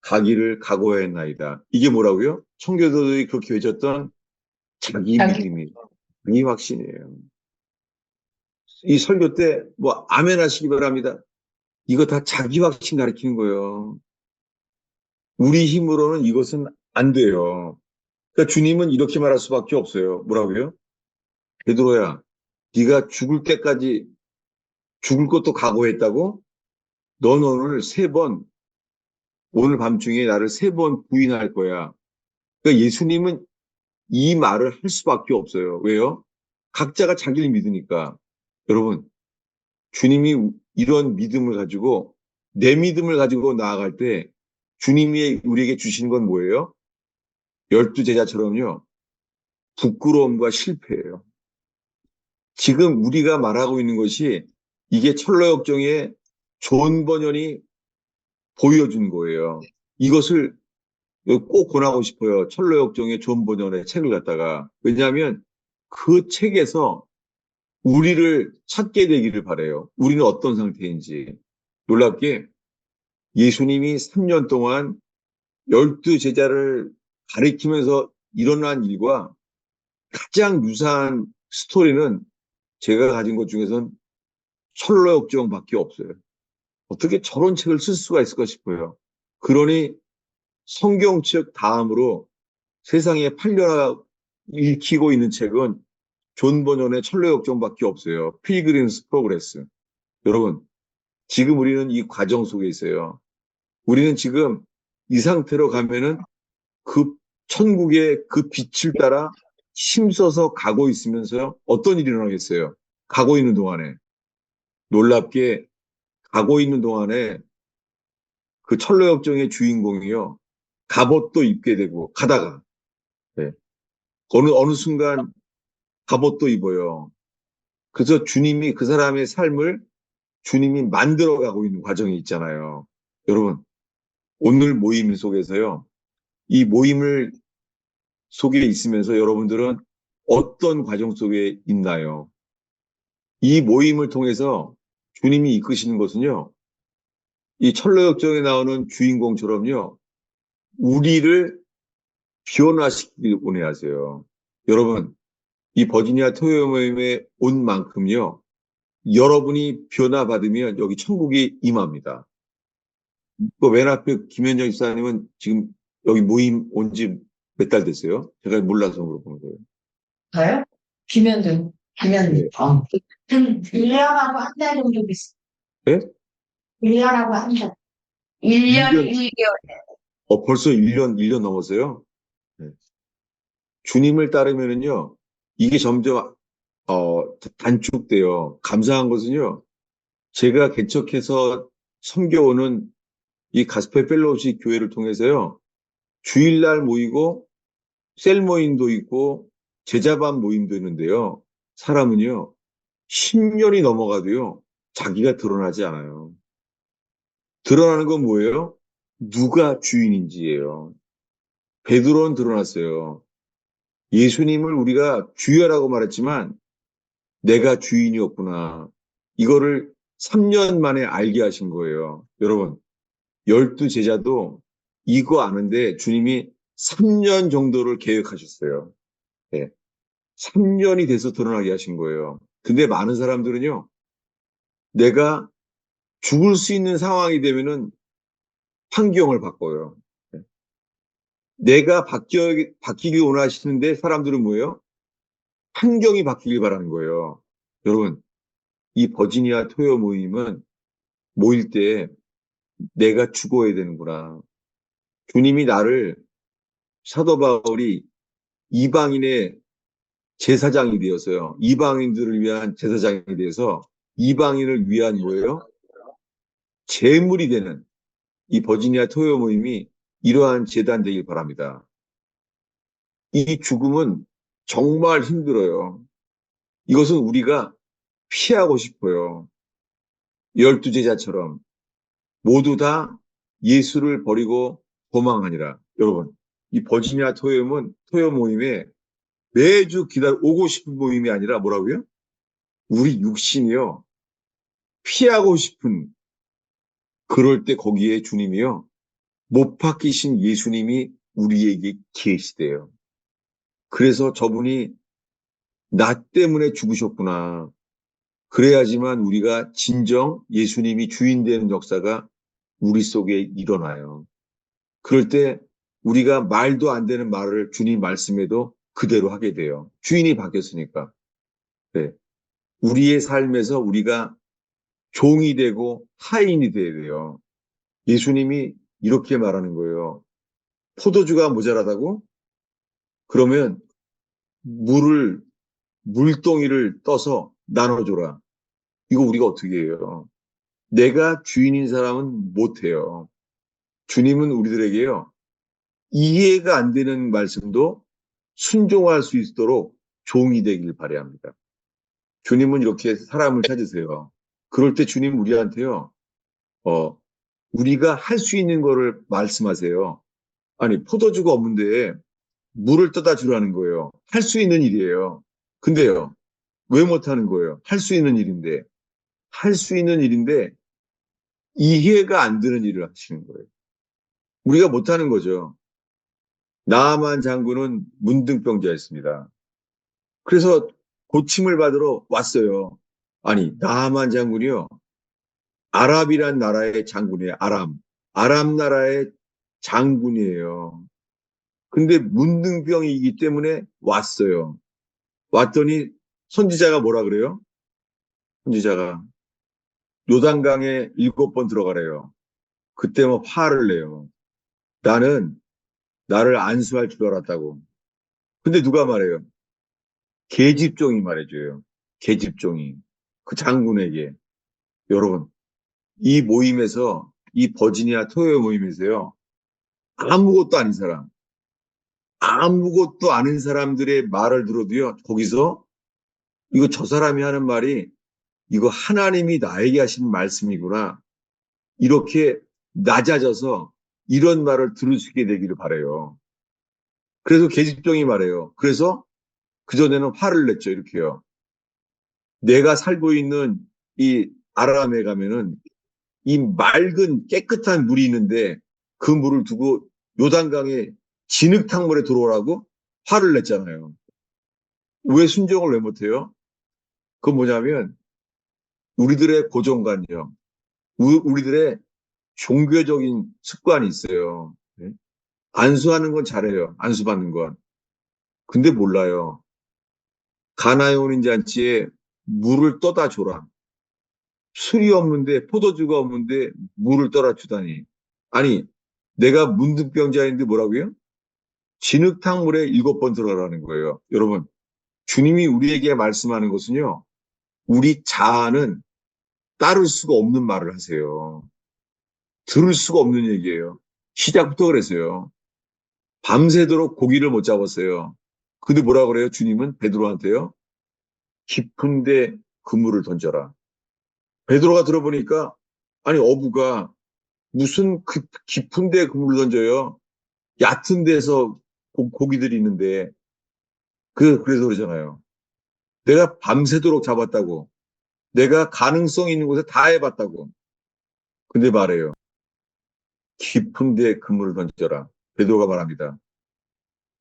가기를 각오했나이다. 이게 뭐라고요? 청교도들이 그렇게 외쳤던 자기 자기 믿음이, 이 확신이에요. 이 설교 때 뭐 아멘 하시기 바랍니다. 이거 다 자기 확신 가리키는 거예요. 우리 힘으로는 이것은 안 돼요. 그러니까 주님은 이렇게 말할 수밖에 없어요. 뭐라고요? 베드로야, 네가 죽을 때까지 죽을 것도 각오했다고? 넌 오늘 밤중에 나를 3번 부인할 거야. 그러니까 예수님은 이 말을 할 수밖에 없어요. 왜요? 각자가 자기를 믿으니까. 여러분, 주님이 이런 믿음을 가지고 내 믿음을 가지고 나아갈 때 주님이 우리에게 주신 건 뭐예요? 12제자처럼요. 부끄러움과 실패예요. 지금 우리가 말하고 있는 것이 이게 철로역정의 존 버년이 보여준 거예요. 이것을 꼭 권하고 싶어요. 철로역정의 존 버년의 책을 갖다가. 왜냐하면 그 책에서 우리를 찾게 되기를 바라요. 우리는 어떤 상태인지. 놀랍게 예수님이 3년 동안 12제자를 가리키면서 일어난 일과 가장 유사한 스토리는 제가 가진 것 중에선 철로역정밖에 없어요. 어떻게 저런 책을 쓸 수가 있을까 싶어요. 그러니 성경책 다음으로 세상에 팔려나 읽히고 있는 책은 존 버년의 철로역정밖에 없어요. 필그림스 프로그레스. 여러분, 지금 우리는 이 과정 속에 있어요. 우리는 지금 이 상태로 가면은 그 천국의 그 빛을 따라 힘써서 가고 있으면서요. 어떤 일이 일어나겠어요? 가고 있는 동안에 놀랍게 가고 있는 동안에 그 철로역정의 주인공이요. 갑옷도 입게 되고 가다가 네. 어느 순간 갑옷도 입어요. 그래서 주님이 그 사람의 삶을 주님이 만들어가고 있는 과정이 있잖아요. 여러분 오늘 모임 속에서요. 이 모임을 속에 있으면서 여러분들은 어떤 과정 속에 있나요? 이 모임을 통해서 주님이 이끄시는 것은요. 이 철로역정에 나오는 주인공처럼요. 우리를 변화시키길 원하세요. 여러분, 이 버지니아 토요 모임에 온 만큼요. 여러분이 변화받으면 여기 천국이 임합니다. 그맨 앞에 김현정 집사님은 지금 여기 모임 온 지 몇 달 됐어요? 제가 몰라서 물어보는 거예요. 저요? 김현준. 네. 1년하고 한 달 정도 됐어요. 네? 1년하고 한 달. 1년 1년, 1개월. 벌써 1년 넘었어요? 네. 주님을 따르면은요, 이게 점점, 단축돼요. 감사한 것은요, 제가 개척해서 섬겨오는 이 가스펠 펠로우십 교회를 통해서요, 주일날 모이고, 셀 모임도 있고, 제자반 모임도 있는데요, 사람은요, 10년이 넘어가도요, 자기가 드러나지 않아요. 드러나는 건 뭐예요? 누가 주인인지예요. 베드로는 드러났어요. 예수님을 우리가 주여라고 말했지만 내가 주인이었구나. 이거를 3년 만에 알게 하신 거예요. 여러분, 12제자도 이거 아는데 주님이 3년 정도를 계획하셨어요. 네. 3년이 돼서 드러나게 하신 거예요. 근데 많은 사람들은요, 내가 죽을 수 있는 상황이 되면은 환경을 바꿔요. 네. 내가 바뀌기 원하시는데 사람들은 뭐예요? 환경이 바뀌길 바라는 거예요. 여러분, 이 버지니아 토요 모임은 모일 때 내가 죽어야 되는구나. 주님이 나를 사도 바울이 이방인의 제사장이 되어서요. 이방인들을 위한 제사장이 되어서 이방인을 위한 뭐예요? 제물이 되는 이 버지니아 토요 모임이 이러한 재단 되길 바랍니다. 이 죽음은 정말 힘들어요. 이것은 우리가 피하고 싶어요. 12제자처럼 모두 다 예수를 버리고 도망하니라. 여러분, 이 버지니아 토요 모임에 매주 오고 싶은 모임이 아니라 뭐라고요? 우리 육신이요. 피하고 싶은 그럴 때 거기에 주님이요. 못 박히신 예수님이 우리에게 계시대요. 그래서 저분이 나 때문에 죽으셨구나. 그래야지만 우리가 진정 예수님이 주인 되는 역사가 우리 속에 일어나요. 그럴 때 우리가 말도 안 되는 말을 주님 말씀에도 그대로 하게 돼요. 주인이 바뀌었으니까. 네. 우리의 삶에서 우리가 종이 되고 하인이 돼야 돼요. 예수님이 이렇게 말하는 거예요. 포도주가 모자라다고? 그러면 물동이를 떠서 나눠줘라. 이거 우리가 어떻게 해요? 내가 주인인 사람은 못해요. 주님은 우리들에게요. 이해가 안 되는 말씀도 순종할 수 있도록 종이 되길 바랍니다. 주님은 이렇게 사람을 찾으세요. 그럴 때 주님 우리한테요. 우리가 할 수 있는 거를 말씀하세요. 아니, 포도주가 없는데 물을 떠다 주라는 거예요. 할 수 있는 일이에요. 근데요, 왜 못하는 거예요? 할 수 있는 일인데. 할 수 있는 일인데 이해가 안 되는 일을 하시는 거예요. 우리가 못하는 거죠. 나아만 장군은 문둥병자였습니다. 그래서 고침을 받으러 왔어요. 아니, 나아만 장군이요. 아랍이란 나라의 장군이에요. 아랍 나라의 장군이에요. 근데 문둥병이기 때문에 왔어요. 왔더니 선지자가 뭐라 그래요? 선지자가 요단강에 7번 들어가래요. 그때 뭐 화를 내요. 나는 나를 안수할 줄 알았다고. 근데 누가 말해요? 계집종이 말해줘요. 계집종이. 그 장군에게. 여러분, 이 모임에서, 이 버지니아 토요 모임에서요. 아무것도 아닌 사람, 아무것도 아는 사람들의 말을 들어도요. 거기서 이거 저 사람이 하는 말이 이거 하나님이 나에게 하신 말씀이구나. 이렇게 낮아져서 이런 말을 들을 수 있게 되기를 바라요. 그래서 계집종이 말해요. 그래서 그전에는 화를 냈죠. 이렇게요. 내가 살고 있는 이 아람에 가면은 이 맑은 깨끗한 물이 있는데 그 물을 두고 요단강에 진흙탕물에 들어오라고 화를 냈잖아요. 왜 순종을 왜 못해요? 그건 뭐냐면 우리들의 고정관념, 우리들의 종교적인 습관이 있어요. 네? 안수하는 건 잘해요. 안수받는 건. 근데 몰라요. 가나에 오는 잔치에 물을 떠다 줘라. 술이 없는데 포도주가 없는데 물을 떠다 주다니. 아니 내가 문둥병자인데 뭐라고요? 진흙탕물에 7번 들어가라는 거예요. 여러분 주님이 우리에게 말씀하는 것은요. 우리 자아는 따를 수가 없는 말을 하세요. 들을 수가 없는 얘기예요. 시작부터 그랬어요. 밤새도록 고기를 못 잡았어요. 근데 뭐라 그래요? 주님은 베드로한테요. 깊은데 그물을 던져라. 베드로가 들어보니까 아니 어부가 무슨 깊은데 그물을 던져요. 얕은 데서 고기들이 있는데 그래서 그러잖아요. 내가 밤새도록 잡았다고. 내가 가능성 있는 곳에 다 해봤다고. 근데 말해요. 깊은데 그물을 던져라. 베드로가 말합니다.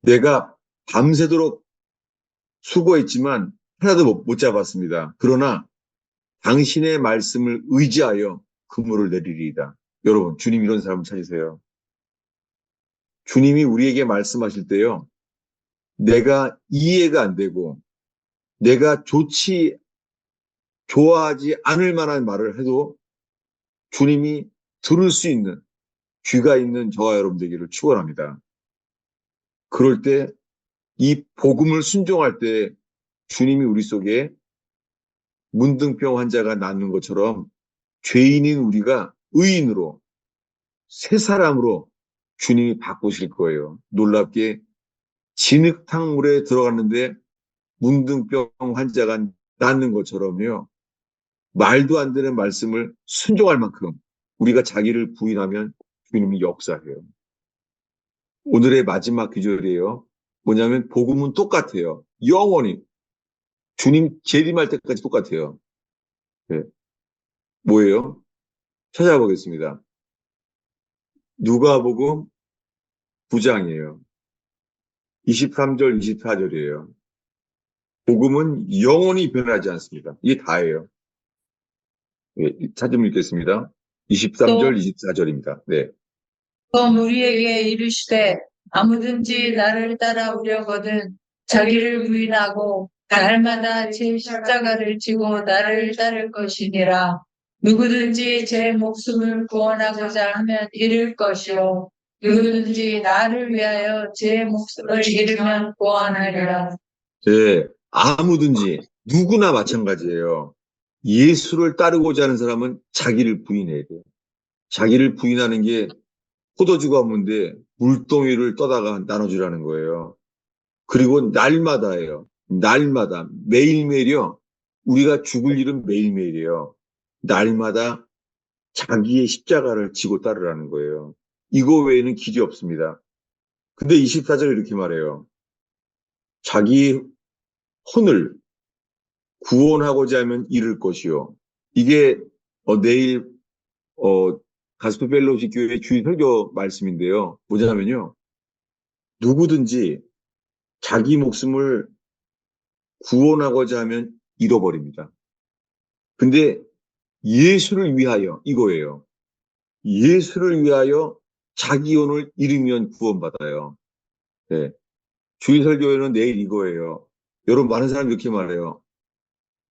내가 밤새도록 수고했지만 하나도 못 잡았습니다. 그러나 당신의 말씀을 의지하여 그물을 내리리이다. 여러분, 주님 이런 사람을 찾으세요. 주님이 우리에게 말씀하실 때요. 내가 이해가 안 되고 내가 좋아하지 않을 만한 말을 해도 주님이 들을 수 있는 귀가 있는 저와 여러분 되기를 축원합니다. 그럴 때 이 복음을 순종할 때 주님이 우리 속에 문둥병 환자가 낫는 것처럼 죄인인 우리가 의인으로, 새 사람으로 주님이 바꾸실 거예요. 놀랍게 진흙탕물에 들어갔는데 문둥병 환자가 낫는 것처럼요. 말도 안 되는 말씀을 순종할 만큼 우리가 자기를 부인하면 주님이 역사해요. 오늘의 마지막 귀절이에요. 뭐냐면 복음은 똑같아요. 영원히. 주님 재림할 때까지 똑같아요. 네. 뭐예요? 찾아보겠습니다. 누가복음 9장이에요. 23절, 24절이에요. 복음은 영원히 변하지 않습니다. 이게 다예요. 네, 찾으면 읽겠습니다. 23절, 24절입니다. 네. 또 우리에게 이르시되 아무든지 나를 따라오려거든 자기를 부인하고 날마다 제 십자가를 지고 나를 따를 것이니라. 누구든지 제 목숨을 구원하고자 하면 잃을 것이요 누구든지 나를 위하여 제 목숨을 잃으면 구원하리라. 네, 아무든지 누구나 마찬가지예요. 예수를 따르고자 하는 사람은 자기를 부인해야 돼요. 자기를 부인하는 게 포도주가 없는데 물동이를 떠다가 나눠주라는 거예요. 그리고 날마다예요. 날마다 매일매일이요. 우리가 죽을 일은 매일매일이에요. 날마다 자기의 십자가를 지고 따르라는 거예요. 이거 외에는 길이 없습니다. 근데 24절에 이렇게 말해요. 자기 혼을 구원하고자 하면 잃을 것이요. 이게 내일 가스페 펠로우십 교회 주일 설교 말씀인데요. 뭐냐면요. 누구든지 자기 목숨을 구원하고자 하면 잃어버립니다. 근데 예수를 위하여 이거예요. 예수를 위하여 자기 혼을 잃으면 구원받아요. 네. 주일 설교회는 내일 이거예요. 여러분 많은 사람이 이렇게 말해요.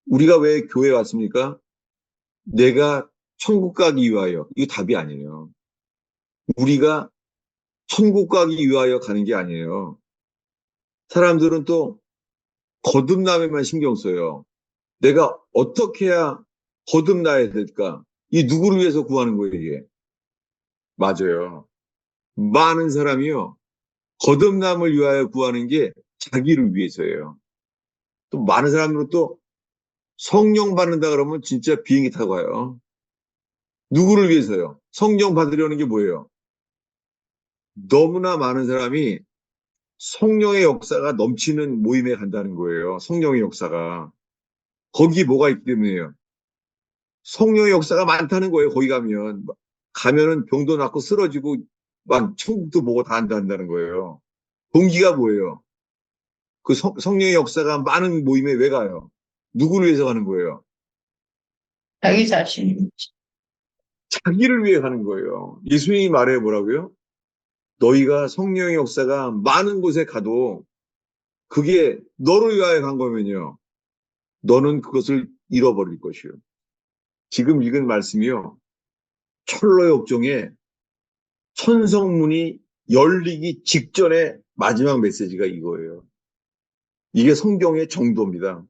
우리가 왜 교회에 왔습니까? 내가 천국 가기 위하여. 이거 답이 아니에요. 우리가 천국 가기 위하여 가는 게 아니에요. 사람들은 또 거듭남에만 신경 써요. 내가 어떻게 해야 거듭나야 될까? 이 누구를 위해서 구하는 거예요, 이게? 맞아요. 많은 사람이요. 거듭남을 위하여 구하는 게 자기를 위해서예요. 또 많은 사람들은 또 성령 받는다 그러면 진짜 비행기 타고 가요. 누구를 위해서요? 성령 받으려는 게 뭐예요? 너무나 많은 사람이 성령의 역사가 넘치는 모임에 간다는 거예요. 성령의 역사가. 거기 뭐가 있기 때문이에요. 성령의 역사가 많다는 거예요. 거기 가면. 가면은 병도 낫고 쓰러지고 막 천국도 보고 다 한다는 거예요. 동기가 뭐예요? 그 성령의 역사가 많은 모임에 왜 가요? 누구를 위해서 가는 거예요? 자기 자신. 자기를 위해 가는 거예요. 예수님이 말해 뭐라고요? 너희가 성령의 역사가 많은 곳에 가도 그게 너를 위하여 간 거면요. 너는 그것을 잃어버릴 것이요. 지금 읽은 말씀이요. 철로역정에 천성문이 열리기 직전에 마지막 메시지가 이거예요. 이게 성경의 정도입니다.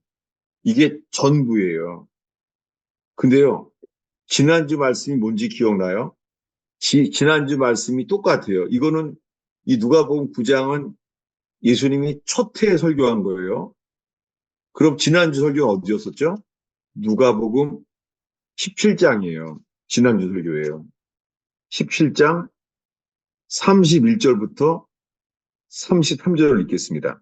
이게 전부예요. 근데요. 지난주 말씀이 뭔지 기억나요? 지난주 말씀이 똑같아요. 이거는 이 누가복음 9장은 예수님이 첫 해에 설교한 거예요. 그럼 지난주 설교는 어디였었죠? 누가복음 17장이에요. 지난주 설교예요. 17장 31절부터 33절을 읽겠습니다.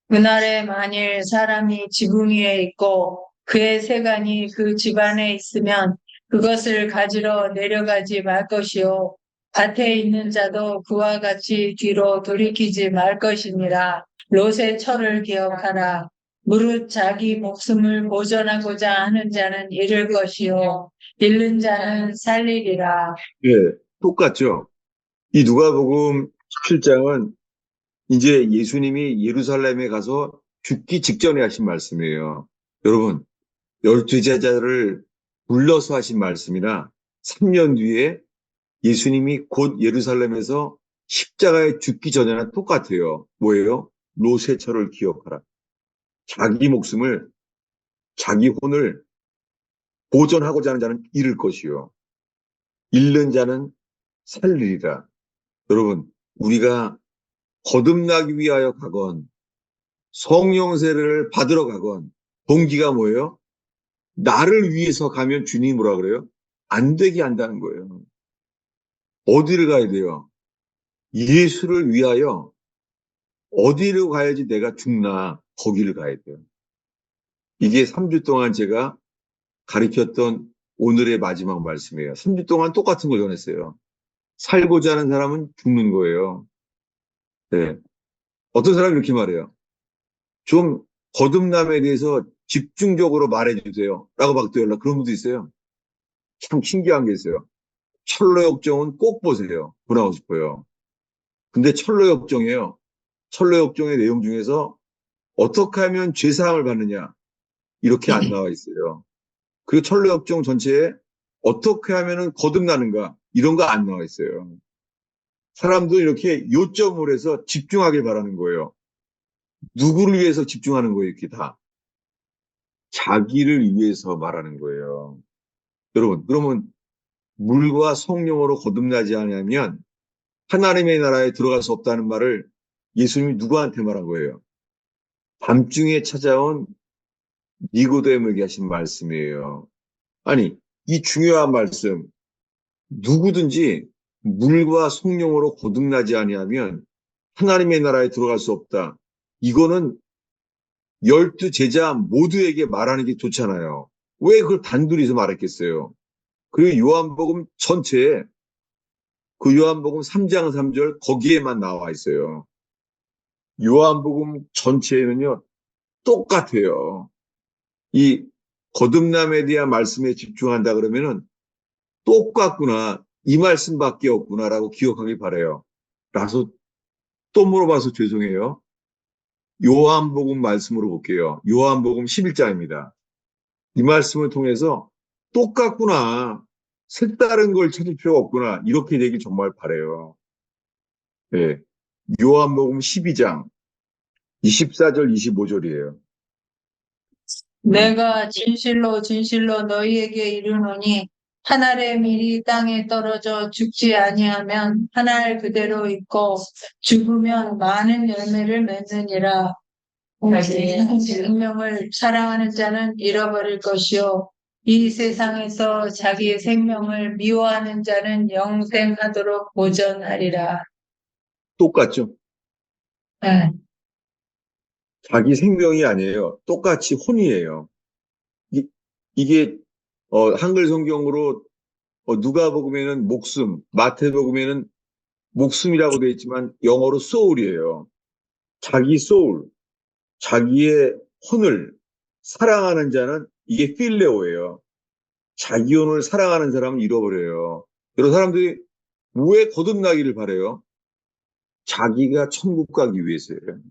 그날에 만일 사람이 지붕 위에 있고 그의 세간이 그 집안에 있으면 그것을 가지러 내려가지 말 것이요 밭에 있는 자도 그와 같이 뒤로 돌이키지 말 것이니라. 롯의 철을 기억하라. 무릇 자기 목숨을 보존하고자 하는 자는 잃을 것이요 잃는 자는 살리리라. 네, 똑같죠? 이 누가복음 17장은 이제 예수님이 예루살렘에 가서 죽기 직전에 하신 말씀이에요. 여러분, 12제자를 불러서 하신 말씀이나 3년 뒤에 예수님이 곧 예루살렘에서 십자가에 죽기 전에는 똑같아요. 뭐예요? 롯의 철을 기억하라. 자기 목숨을, 자기 혼을 보존하고자 하는 자는 잃을 것이요. 잃는 자는 살리리라. 여러분, 우리가 거듭나기 위하여 가건, 성령세를 받으러 가건, 동기가 뭐예요? 나를 위해서 가면 주님이 뭐라 그래요? 안 되게 한다는 거예요. 어디를 가야 돼요? 예수를 위하여 어디로 가야지 내가 죽나? 거기를 가야 돼요. 이게 3주 동안 제가 가르쳤던 오늘의 마지막 말씀이에요. 3주 동안 똑같은 걸 전했어요. 살고자 하는 사람은 죽는 거예요. 네. 어떤 사람이 이렇게 말해요. 좀 거듭남에 대해서 집중적으로 말해주세요. 라고 막 연락 그런 분도 있어요. 참 신기한 게 있어요. 철로역정은 꼭 보세요. 보라고 싶어요. 근데 철로역정이에요. 철로역정의 내용 중에서 어떻게 하면 죄사함을 받느냐 이렇게 안 나와 있어요. 그리고 철로역정 전체에 어떻게 하면 거듭나는가 이런 거 안 나와 있어요. 사람도 이렇게 요점을 해서 집중하길 바라는 거예요. 누구를 위해서 집중하는 거예요, 이렇게 다. 자기를 위해서 말하는 거예요. 여러분, 그러면 물과 성령으로 거듭나지 않으면 하나님의 나라에 들어갈 수 없다는 말을 예수님이 누구한테 말한 거예요? 밤중에 찾아온 니고데모에게 하신 말씀이에요. 아니, 이 중요한 말씀, 누구든지 물과 성령으로 거듭나지 아니하면 하나님의 나라에 들어갈 수 없다. 이거는 12제자 모두에게 말하는 게 좋잖아요. 왜 그걸 단둘이서 말했겠어요? 그리고 요한복음 전체에 그 요한복음 3장 3절 거기에만 나와 있어요. 요한복음 전체에는요, 똑같아요. 이 거듭남에 대한 말씀에 집중한다 그러면은 똑같구나. 이 말씀밖에 없구나라고 기억하길 바라요. 라서 또 물어봐서 죄송해요. 요한복음 말씀으로 볼게요. 요한복음 11장입니다. 이 말씀을 통해서 똑같구나. 색다른 걸 찾을 필요가 없구나. 이렇게 되길 정말 바라요. 네. 요한복음 12장 24절 25절이에요. 내가 진실로 진실로 너희에게 이르노니 한 알의 밀이 땅에 떨어져 죽지 아니하면 한 알 그대로 있고 죽으면 많은 열매를 맺느니라. 생명을 사랑하는 자는 잃어버릴 것이요 이 세상에서 자기의 생명을 미워하는 자는 영생하도록 보전하리라. 똑같죠? 네. 자기 생명이 아니에요. 똑같이 혼이에요. 이게 한글 성경으로 누가복음에는 목숨, 마태복음에는 목숨이라고 되어 있지만 영어로 soul이에요. 자기 soul, 자기의 혼을 사랑하는 자는 이게 필레오예요. 자기 혼을 사랑하는 사람은 잃어버려요. 여러 사람들이 왜 거듭나기를 바래요? 자기가 천국 가기 위해서예요.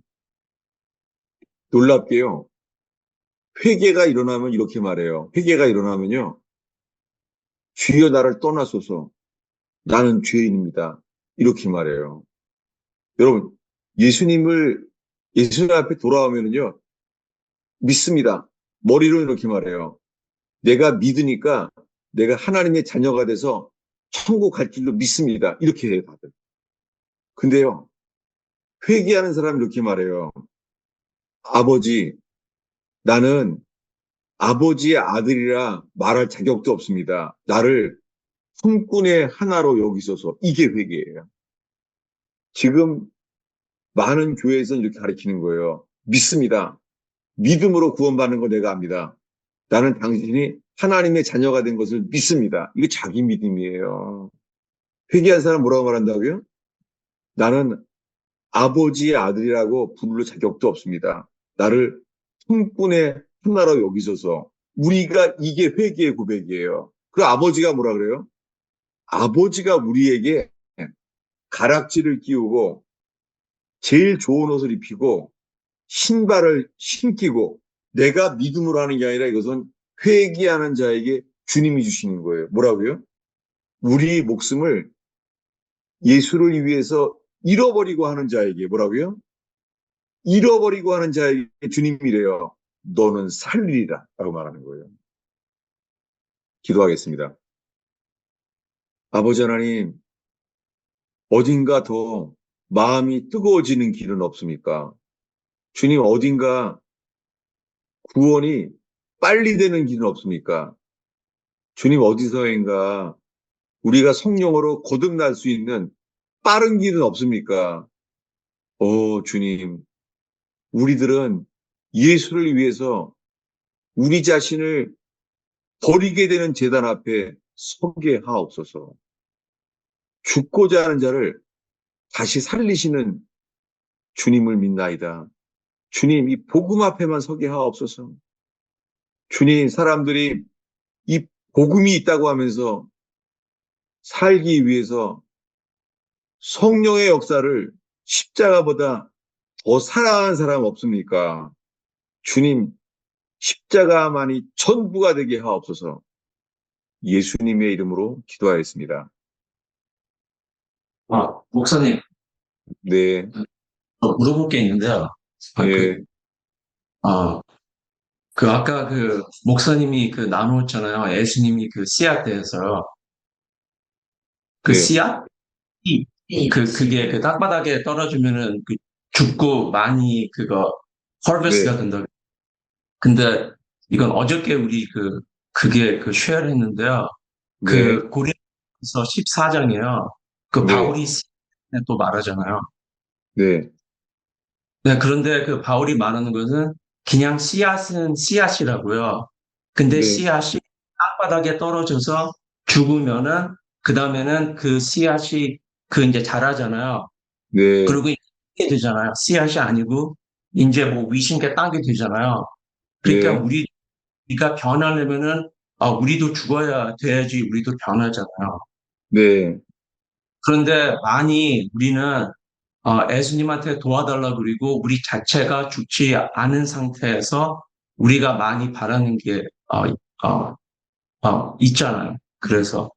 놀랍게요. 회개가 일어나면 이렇게 말해요. 회개가 일어나면요. 주여 나를 떠나소서. 나는 죄인입니다. 이렇게 말해요. 여러분, 예수님 앞에 돌아오면은요, 믿습니다. 머리로 이렇게 말해요. 내가 믿으니까 내가 하나님의 자녀가 돼서 천국 갈 길로 믿습니다. 이렇게 해요, 다들. 근데요, 회개하는 사람이 이렇게 말해요. 아버지, 나는 아버지의 아들이라 말할 자격도 없습니다. 나를 품꾼의 하나로 여기소서. 이게 회개예요. 지금 많은 교회에서는 이렇게 가르치는 거예요. 믿습니다. 믿음으로 구원받는 거 내가 압니다. 나는 당신이 하나님의 자녀가 된 것을 믿습니다. 이게 자기 믿음이에요. 회개한 사람 뭐라고 말한다고요? 나는 아버지의 아들이라고 부를 자격도 없습니다. 나를 품꾼의 하나로 여기소서. 우리가 이게 회개의 고백이에요. 그 아버지가 뭐라 그래요? 아버지가 우리에게 가락지를 끼우고 제일 좋은 옷을 입히고 신발을 신기고 내가 믿음으로 하는 게 아니라 이것은 회개하는 자에게 주님이 주시는 거예요. 뭐라고요? 우리 목숨을 예수를 위해서 잃어버리고 하는 자에게 뭐라고요? 잃어버리고 하는 자에게 주님이래요. 너는 살리리라 라고 말하는 거예요. 기도하겠습니다. 아버지 하나님, 어딘가 더 마음이 뜨거워지는 길은 없습니까? 주님, 어딘가 구원이 빨리 되는 길은 없습니까? 주님, 어디서인가 우리가 성령으로 거듭날 수 있는 빠른 길은 없습니까? 주님, 우리들은 예수를 위해서 우리 자신을 버리게 되는 제단 앞에 서게 하옵소서. 죽고자 하는 자를 다시 살리시는 주님을 믿나이다. 주님, 이 복음 앞에만 서게 하옵소서. 주님, 사람들이 이 복음이 있다고 하면서 살기 위해서 성령의 역사를 십자가보다 더 사랑하는 사람 없습니까? 주님, 십자가만이 전부가 되게 하옵소서. 예수님의 이름으로 기도하였습니다. 목사님, 네, 물어볼 게 있는데요. 예, 아까 그 목사님이 그 나누었잖아요. 예수님이 그 씨앗 대해서요. 그 네, 씨앗이 그게 그 땅바닥에 떨어지면은 그 죽고 많이 그거 네, harvest가 된다. 근데 이건 어저께 우리 그게 그 쉐어를 했는데요. 네, 그 고린도서 14장이에요. 그 네, 바울이 씨앗에 또 말하잖아요. 네, 네, 그런데 그 바울이 말하는 것은 그냥 씨앗은 씨앗이라고요. 근데 네, 씨앗이 땅바닥에 떨어져서 죽으면은 그 다음에는 그 씨앗이 그 이제 자라잖아요. 네, 그리고 이제 땅게 되잖아요. 씨앗이 아니고 이제 뭐 위신께 땅게 되잖아요. 그러니까 네, 우리가 변하려면은 우리도 죽어야 돼야지 우리도 변하잖아요. 네, 그런데 많이 우리는 예수님한테 도와달라 그리고 우리 자체가 죽지 않은 상태에서 우리가 많이 바라는 게 있잖아요. 네, 그래서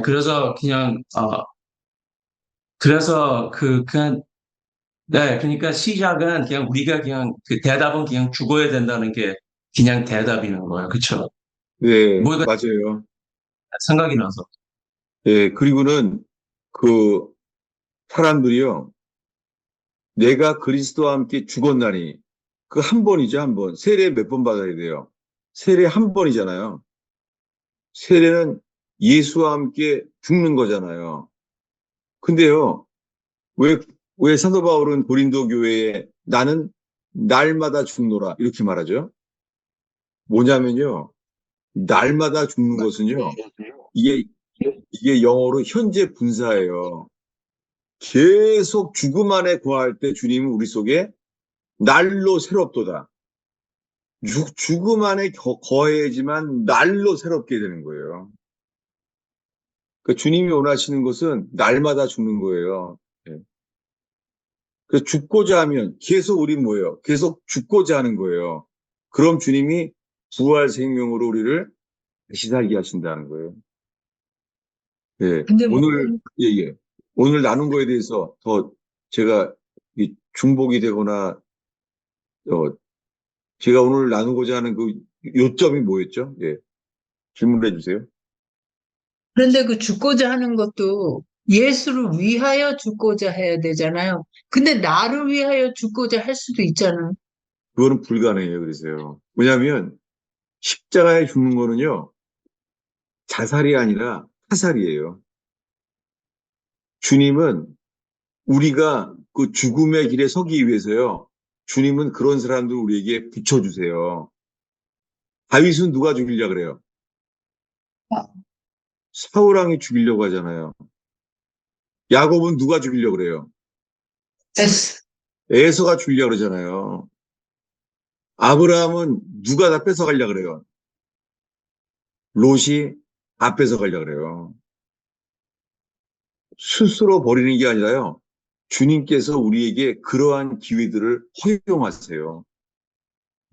그래서 그냥 네, 그러니까 시작은 그냥 우리가 그냥 그 대답은 그냥 죽어야 된다는 게 그냥 대답이는 거예요. 그렇죠? 네, 뭐 이거 맞아요. 생각이 나서. 네, 그리고는 그 사람들이요, 내가 그리스도와 함께 죽었나니, 그 한 번이죠, 한 번. 세례 몇 번 받아야 돼요? 세례 한 번이잖아요. 세례는 예수와 함께 죽는 거잖아요. 근데요, 왜, 왜 사도 바울은 고린도 교회에 나는 날마다 죽노라 이렇게 말하죠? 뭐냐면요, 날마다 죽는 것은요, 이게, 이게 영어로 현재 분사예요. 계속 죽음 안에 거할 때 주님은 우리 속에 날로 새롭도다. 죽음 안에 거해야지만 날로 새롭게 되는 거예요. 그 주님이 원하시는 것은 날마다 죽는 거예요. 예. 그 죽고자 하면 계속 우리 뭐예요? 계속 죽고자 하는 거예요. 그럼 주님이 부활 생명으로 우리를 다시 살게 하신다는 거예요. 예. 근데 오늘, 예, 예. 오늘 나눈 거에 대해서 더 제가 중복이 되거나, 어, 제가 오늘 나누고자 하는 그 요점이 뭐였죠? 예. 질문해 주세요. 그런데 그 죽고자 하는 것도 예수를 위하여 죽고자 해야 되잖아요. 근데 나를 위하여 죽고자 할 수도 있잖아요. 그거는 불가능해요. 그래서요. 왜냐하면 십자가에 죽는 거는요, 자살이 아니라 타살이에요. 주님은 우리가 그 죽음의 길에 서기 위해서요, 주님은 그런 사람들 우리에게 붙여주세요. 다윗은 누가 죽이려 그래요? 사울왕이 죽이려고 하잖아요. 야곱은 누가 죽이려 그래요? 됐어. 에서가 죽이려 그러잖아요. 아브라함은 누가 다 뺏어가려 그래요? 롯이 다 뺏어가려 그래요. 스스로 버리는 게 아니라요. 주님께서 우리에게 그러한 기회들을 허용하세요.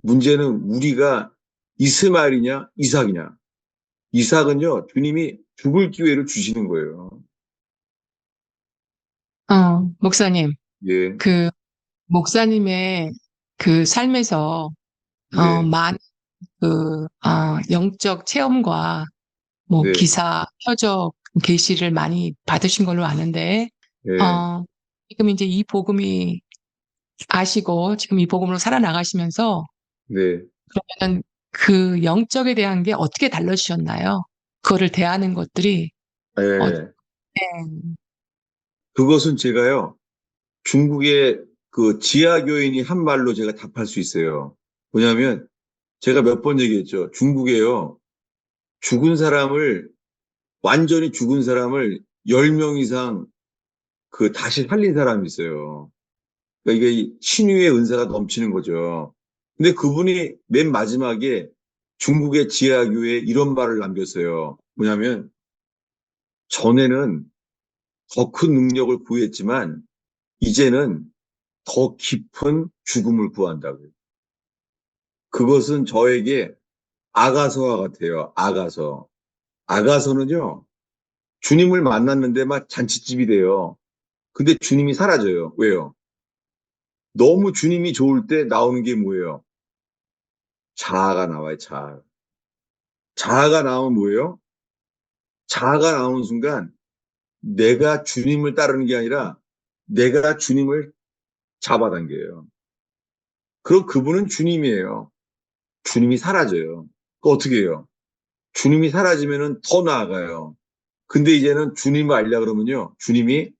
문제는 우리가 이스마엘이냐, 이삭이냐. 이삭은요, 주님이 죽을 기회를 주시는 거예요. 목사님, 예, 그 목사님의 그 삶에서 네, 많은 영적 체험과 뭐 네, 기사, 표적, 계시를 많이 받으신 걸로 아는데, 예, 어, 지금 이제 이 복음이 아시고 지금 이 복음으로 살아나가시면서 네. 그러면은 그 영적에 대한 게 어떻게 달라지셨나요? 그거를 대하는 것들이 어때? 예. 그것은 제가요, 중국의 그 지하교인이 한 말로 제가 답할 수 있어요. 뭐냐면, 제가 몇 번 얘기했죠. 중국에요, 죽은 사람을, 완전히 죽은 사람을 10명 이상 그 다시 살린 사람이 있어요. 그러니까 이게 신유의 은사가 넘치는 거죠. 근데 그분이 맨 마지막에 중국의 지하교회에 이런 말을 남겼어요. 뭐냐면, 전에는 더 큰 능력을 구했지만, 이제는 더 깊은 죽음을 구한다고요. 그것은 저에게 아가서와 같아요. 아가서. 아가서는요, 주님을 만났는데 막 잔치집이 돼요. 근데 주님이 사라져요. 왜요? 너무 주님이 좋을 때 나오는 게 뭐예요? 자아가 나와요, 자아. 자아가 나오면 뭐예요? 자아가 나오는 순간 내가 주님을 따르는 게 아니라 내가 주님을 잡아당겨요. 그럼 그분은 주님이에요. 주님이 사라져요. 그 어떻게 해요? 주님이 사라지면은 더 나아가요. 근데 이제는 주님을 알려 그러면요. 주님이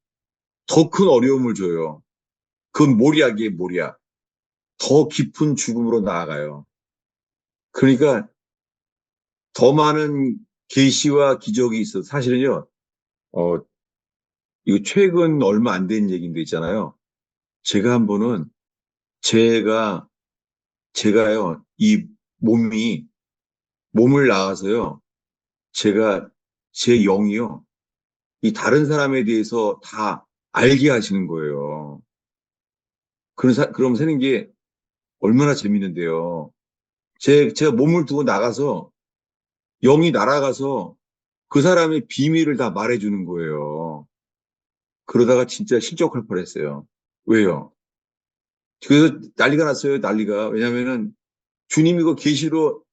더 큰 어려움을 줘요. 그건 몰약이에요, 몰약. 더 깊은 죽음으로 나아가요. 그러니까 더 많은 계시와 기적이 있어. 사실은요, 어, 이거 최근 얼마 안 된 얘기인데 있잖아요. 제가 한 번은 제가, 제가요, 이 몸이, 몸을 나가서요, 제가, 제 영이요, 이 다른 사람에 대해서 다 알게 하시는 거예요. 그럼 사는 게 얼마나 재밌는데요. 제가 몸을 두고 나가서 영이 날아가서 그 사람의 비밀을 다 말해주는 거예요. 그러다가 진짜 실족할 뻔했어요. 왜요? 그래서 난리가 났어요, 난리가. 왜냐면은 주님이 그 계시로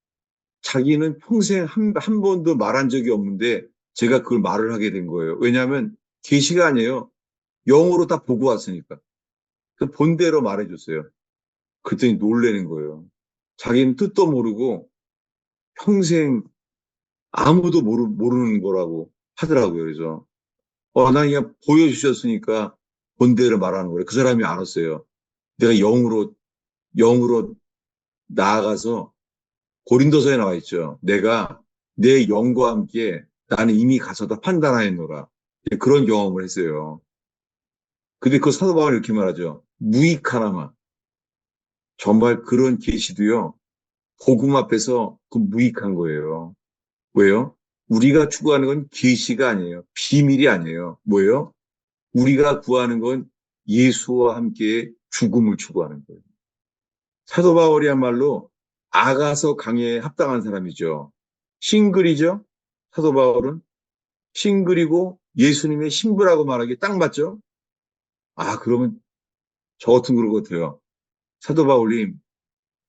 자기는 평생 한 번도 말한 적이 없는데 제가 그걸 말을 하게 된 거예요. 왜냐하면 계시가 아니에요. 영으로 다 보고 왔으니까. 그 본대로 말해줬어요. 그랬더니 놀라는 거예요. 자기는 뜻도 모르고 평생 아무도 모르는 거라고 하더라고요. 그래서, 나 그냥 보여주셨으니까 본대로 말하는 거예요. 그 사람이 알았어요. 내가 영으로 나아가서 고린도서에 나와 있죠. 내가 내 영과 함께 나는 이미 가서 다 판단하였노라. 그런 경험을 했어요. 근데 그 사도 바울이 이렇게 말하죠. 무익하나마. 정말 그런 계시도요. 복음 앞에서 그 무익한 거예요. 왜요? 우리가 추구하는 건 계시가 아니에요. 비밀이 아니에요. 뭐예요? 우리가 구하는 건 예수와 함께 죽음을 추구하는 거예요. 사도 바울이야말로 아가서 강해에 합당한 사람이죠. 싱글이죠. 사도 바울은 싱글이고 예수님의 신부라고 말하기 딱 맞죠? 그러면 저 같은 그런 것 같아요. 사도 바울님,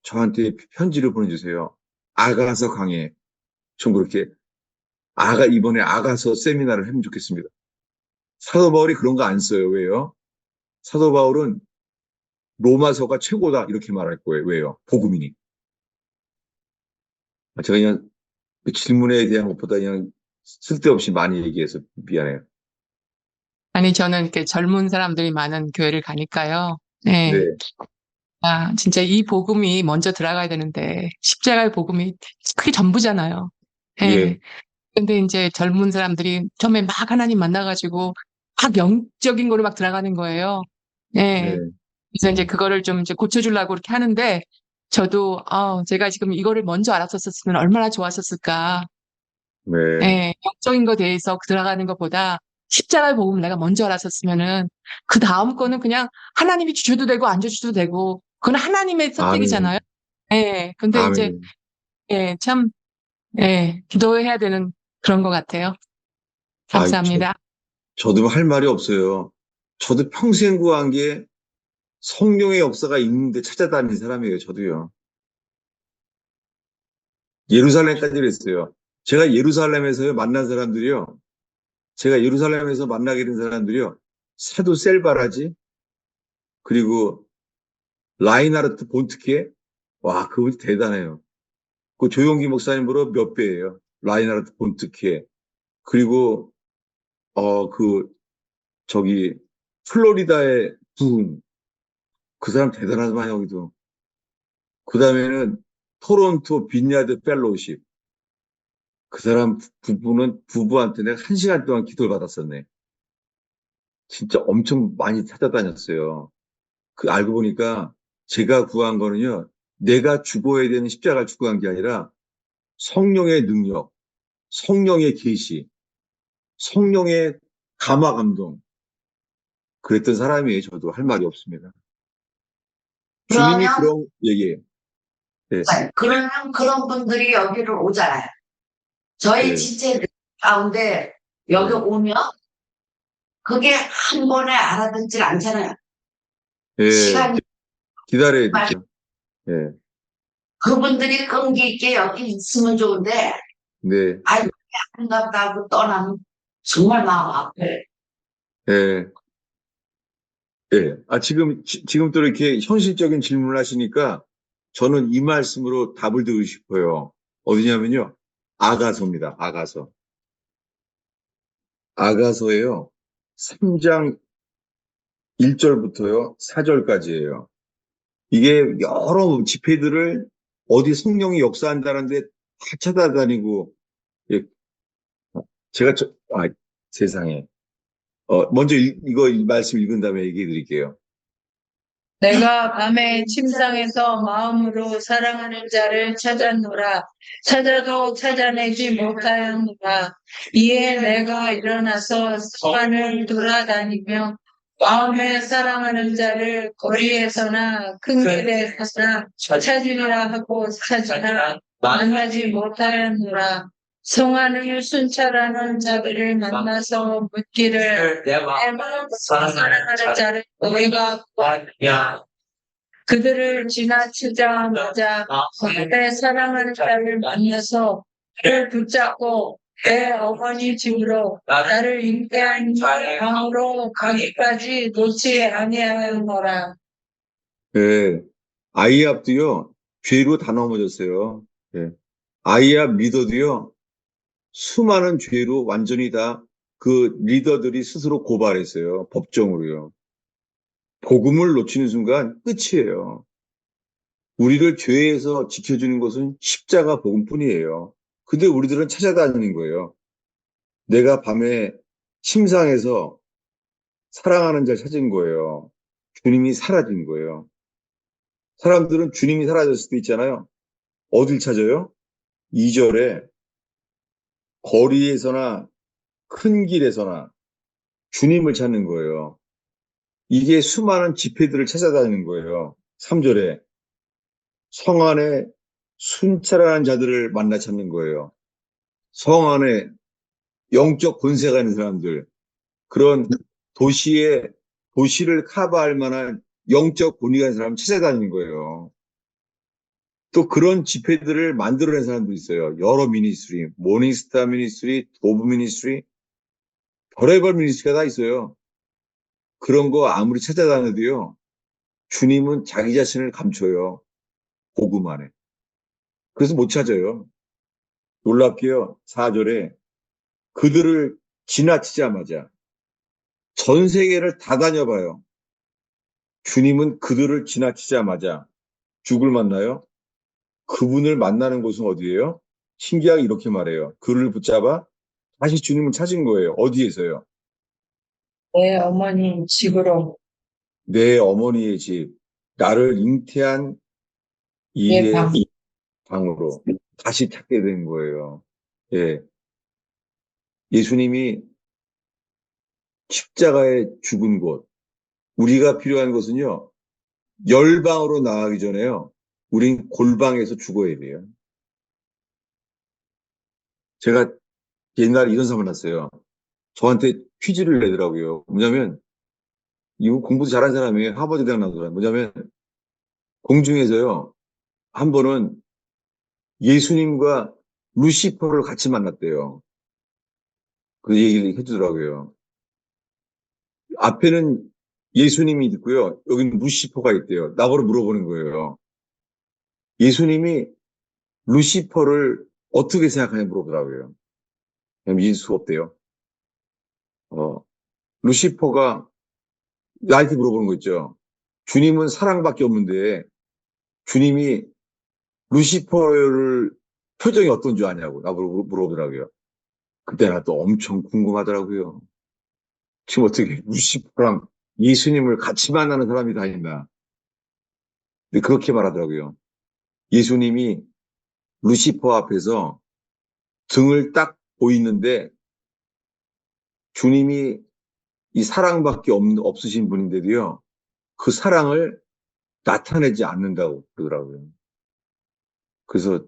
저한테 편지를 보내주세요. 아가서 강해. 좀 그렇게 이번에 아가서 세미나를 하면 좋겠습니다. 사도 바울이 그런 거 안 써요. 왜요? 사도 바울은 로마서가 최고다. 이렇게 말할 거예요. 왜요? 복음이니. 제가 그냥 그 질문에 대한 것보다 그냥 쓸데없이 많이 얘기해서 미안해요. 아니, 저는 이렇게 젊은 사람들이 많은 교회를 가니까요. 네. 네, 진짜 이 복음이 먼저 들어가야 되는데, 십자가의 복음이 그게 전부잖아요. 예, 예. 근데 이제 젊은 사람들이 처음에 막 하나님 만나가지고 막 영적인 거로 막 들어가는 거예요. 예. 네, 그래서 이제 그거를 좀 이제 고쳐주려고 그렇게 하는데, 저도, 제가 지금 이거를 먼저 알았었으면 얼마나 좋았었을까. 네. 예. 영적인 거에 대해서 들어가는 것보다 십자가의 복음을 내가 먼저 알았었으면은, 그 다음 거는 그냥 하나님이 주셔도 되고 안 주셔도 되고, 그건 하나님의 아멘, 선택이잖아요. 예. 근데 이제, 아멘. 예, 참, 예, 기도해야 되는 그런 것 같아요. 아, 감사합니다. 저도 할 말이 없어요. 저도 평생 구한 게 성령의 역사가 있는데 찾아다니는 사람이에요, 저도요. 예루살렘까지 그랬어요. 제가 예루살렘에서 만난 사람들이요. 제가 예루살렘에서 만나게 된 사람들이요. 사도 셀바라지, 그리고 라인하르트 본트케, 와, 그분 대단해요. 그 조용기 목사님보다 몇 배예요. 라인하르트 본트케. 그리고, 저기, 플로리다의 부흥. 그 사람 대단하지만, 여기도. 그 다음에는 토론토 빈야드 펠로우십. 그 사람 부부한테 내가 1시간 동안 기도를 받았었네. 진짜 엄청 많이 찾아다녔어요. 그 알고 보니까 제가 구한 거는요, 내가 죽어야 되는 십자가를 추구한 게 아니라 성령의 능력, 성령의 계시, 성령의 감화 감동. 그랬던 사람이에요. 저도 할 말이 없습니다. 주님이 그러면, 그런 얘기예요. 네, 그러면 그런 분들이 여기를 오잖아요. 저희 네, 지체 가운데 여기 네, 오면 그게 한 번에 알아듣질 않잖아요. 네, 시간이 기다려야 빨리. 되죠. 네, 그분들이 끈기 있게 여기 있으면 좋은데, 네, 아이, 아름답다 하고 떠나면 정말 마음 아파요. 네, 네. 지금 또 이렇게 현실적인 질문을 하시니까 저는 이 말씀으로 답을 드리고 싶어요. 어디냐면요. 아가서입니다. 아가서. 아가서에요. 3장 1절부터요. 4절까지예요. 이게 여러 집회들을 어디 성령이 역사한다는데 다 찾아다니고, 예, 제가 세상에. 먼저 이 말씀 읽은 다음에 얘기해 드릴게요. 내가 밤에 침상에서 마음으로 사랑하는 자를 찾았노라. 찾아도 찾아내지 못하였노라. 이에 내가 일어나서 성안을 돌아다니며 마음에 사랑하는 자를 거리에서나 큰 길에서나 찾으리라 하고 찾으나 만나지 못하였노라. 성안을 순찰하는 자들을 만나서 묻기를 내 마음 사랑하는 자를 너희가 구하느냐. 그들을 지나치자마자 내 사랑하는 자를 만나서 그를 붙잡고 내 어머니 집으로 나를 잉태한 방으로 가기까지 놓지 아니하였노라. 예, 아이압도요, 죄로 다 넘어졌어요. 예. 아이압 리더도요, 수많은 죄로 완전히 다 그 리더들이 스스로 고발했어요. 법정으로요. 복음을 놓치는 순간 끝이에요. 우리를 죄에서 지켜주는 것은 십자가 복음뿐이에요. 근데 우리들은 찾아다니는 거예요. 내가 밤에 침상에서 사랑하는 자를 찾은 거예요. 주님이 사라진 거예요. 사람들은 주님이 사라졌을 수도 있잖아요. 어딜 찾아요? 2절에 거리에서나 큰 길에서나 주님을 찾는 거예요. 이게 수많은 집회들을 찾아다니는 거예요. 3절에 성 안에 순찰하는 자들을 만나 찾는 거예요. 성 안에 영적 권세가 있는 사람들, 그런 도시를 커버할 만한 영적 권위가 있는 사람을 찾아다니는 거예요. 또 그런 집회들을 만들어낸 사람도 있어요. 여러 미니스트리, 모닝스타 미니스트리, 도브 미니스트리, 별의별 미니스트리가 다 있어요. 그런 거 아무리 찾아다녀도요, 주님은 자기 자신을 감춰요. 복음 안에. 그래서 못 찾아요. 놀랍게요. 4절에 그들을 지나치자마자 전 세계를 다 다녀봐요. 주님은 그들을 지나치자마자 죽을 만나요. 그분을 만나는 곳은 어디예요? 신기하게 이렇게 말해요. 그를 붙잡아 다시 주님을 찾은 거예요. 어디에서요? 내 어머니 집으로 내 어머니의 집, 나를 잉태한 내 이의 방. 방으로 다시 찾게 된 거예요. 예. 예수님이 십자가에 죽은 곳, 우리가 필요한 것은요, 열방으로 나가기 전에요, 우린 골방에서 죽어야 돼요. 제가 옛날에 이런 사람을 만났어요. 저한테 퀴즈를 내더라고요. 뭐냐면, 이거 공부도 잘한 사람이에요. 하버드 대학 나온 사람. 뭐냐면, 공중에서요, 한 번은 예수님과 루시퍼를 같이 만났대요. 그 얘기를 해주더라고요. 앞에는 예수님이 있고요. 여기는 루시퍼가 있대요. 나보고 물어보는 거예요. 예수님이 루시퍼를 어떻게 생각하냐 물어보더라고요. 그냥 믿을 수 없대요. 루시퍼가 나한테 물어보는 거 있죠. 주님은 사랑밖에 없는데 주님이 루시퍼를 표정이 어떤 줄 아냐고 나보고 물어보더라고요. 그때 나 또 엄청 궁금하더라고요. 지금 어떻게 루시퍼랑 예수님을 같이 만나는 사람이 다 있나. 근데 그렇게 말하더라고요. 예수님이 루시퍼 앞에서 등을 딱 보이는데 주님이 이 사랑밖에 없으신 분인데도요. 그 사랑을 나타내지 않는다고 그러더라고요. 그래서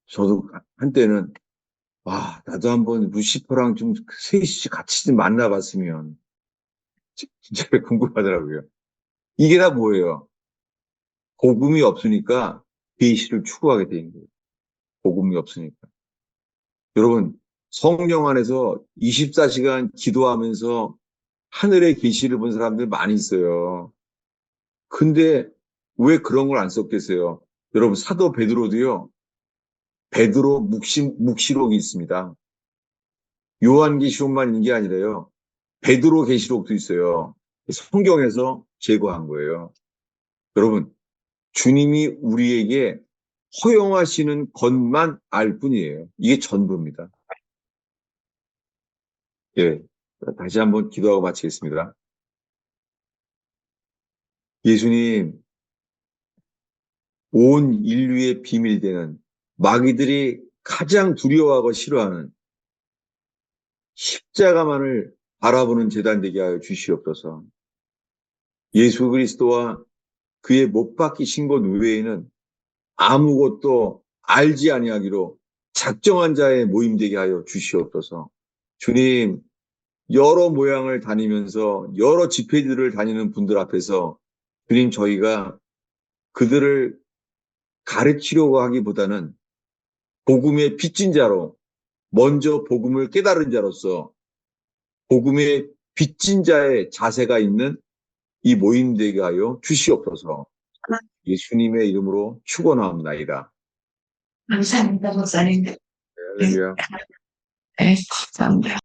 저도 한때는 와, 나도 한번 루시퍼랑 좀 셋이 같이 좀 만나봤으면 진짜 궁금하더라고요. 이게 다 뭐예요? 복음이 없으니까 계시를 추구하게 되는 거예요. 복음이 없으니까. 여러분, 성령 안에서 24시간 기도하면서 하늘의 계시를 본 사람들 많이 있어요. 근데 왜 그런 걸 안 썼겠어요? 여러분, 사도 베드로도요. 베드로 묵시록이 있습니다. 요한계시록만 있는 게 아니라요. 베드로 계시록도 있어요. 성경에서 제거한 거예요. 여러분, 주님이 우리에게 허용하시는 것만 알 뿐이에요. 이게 전부입니다. 예. 다시 한번 기도하고 마치겠습니다. 예수님, 온 인류의 비밀이 되는 마귀들이 가장 두려워하고 싫어하는 십자가만을 바라보는 재단 되게 하여 주시옵소서. 예수 그리스도와 그의 못 박히신 것 외에는 아무것도 알지 아니하기로 작정한 자의 모임 되게 하여 주시옵소서. 주님, 여러 모양을 다니면서 여러 집회들을 다니는 분들 앞에서 주님 저희가 그들을 가르치려고 하기보다는 복음의 빚진 자로 먼저 복음을 깨달은 자로서 복음의 빚진 자의 자세가 있는 이 모임 되게 하여 주시옵소서. 예수님의 이름으로 축원하옵나이다. 감사합니다, 목사님. 할렐루야. 네, 감사합니다.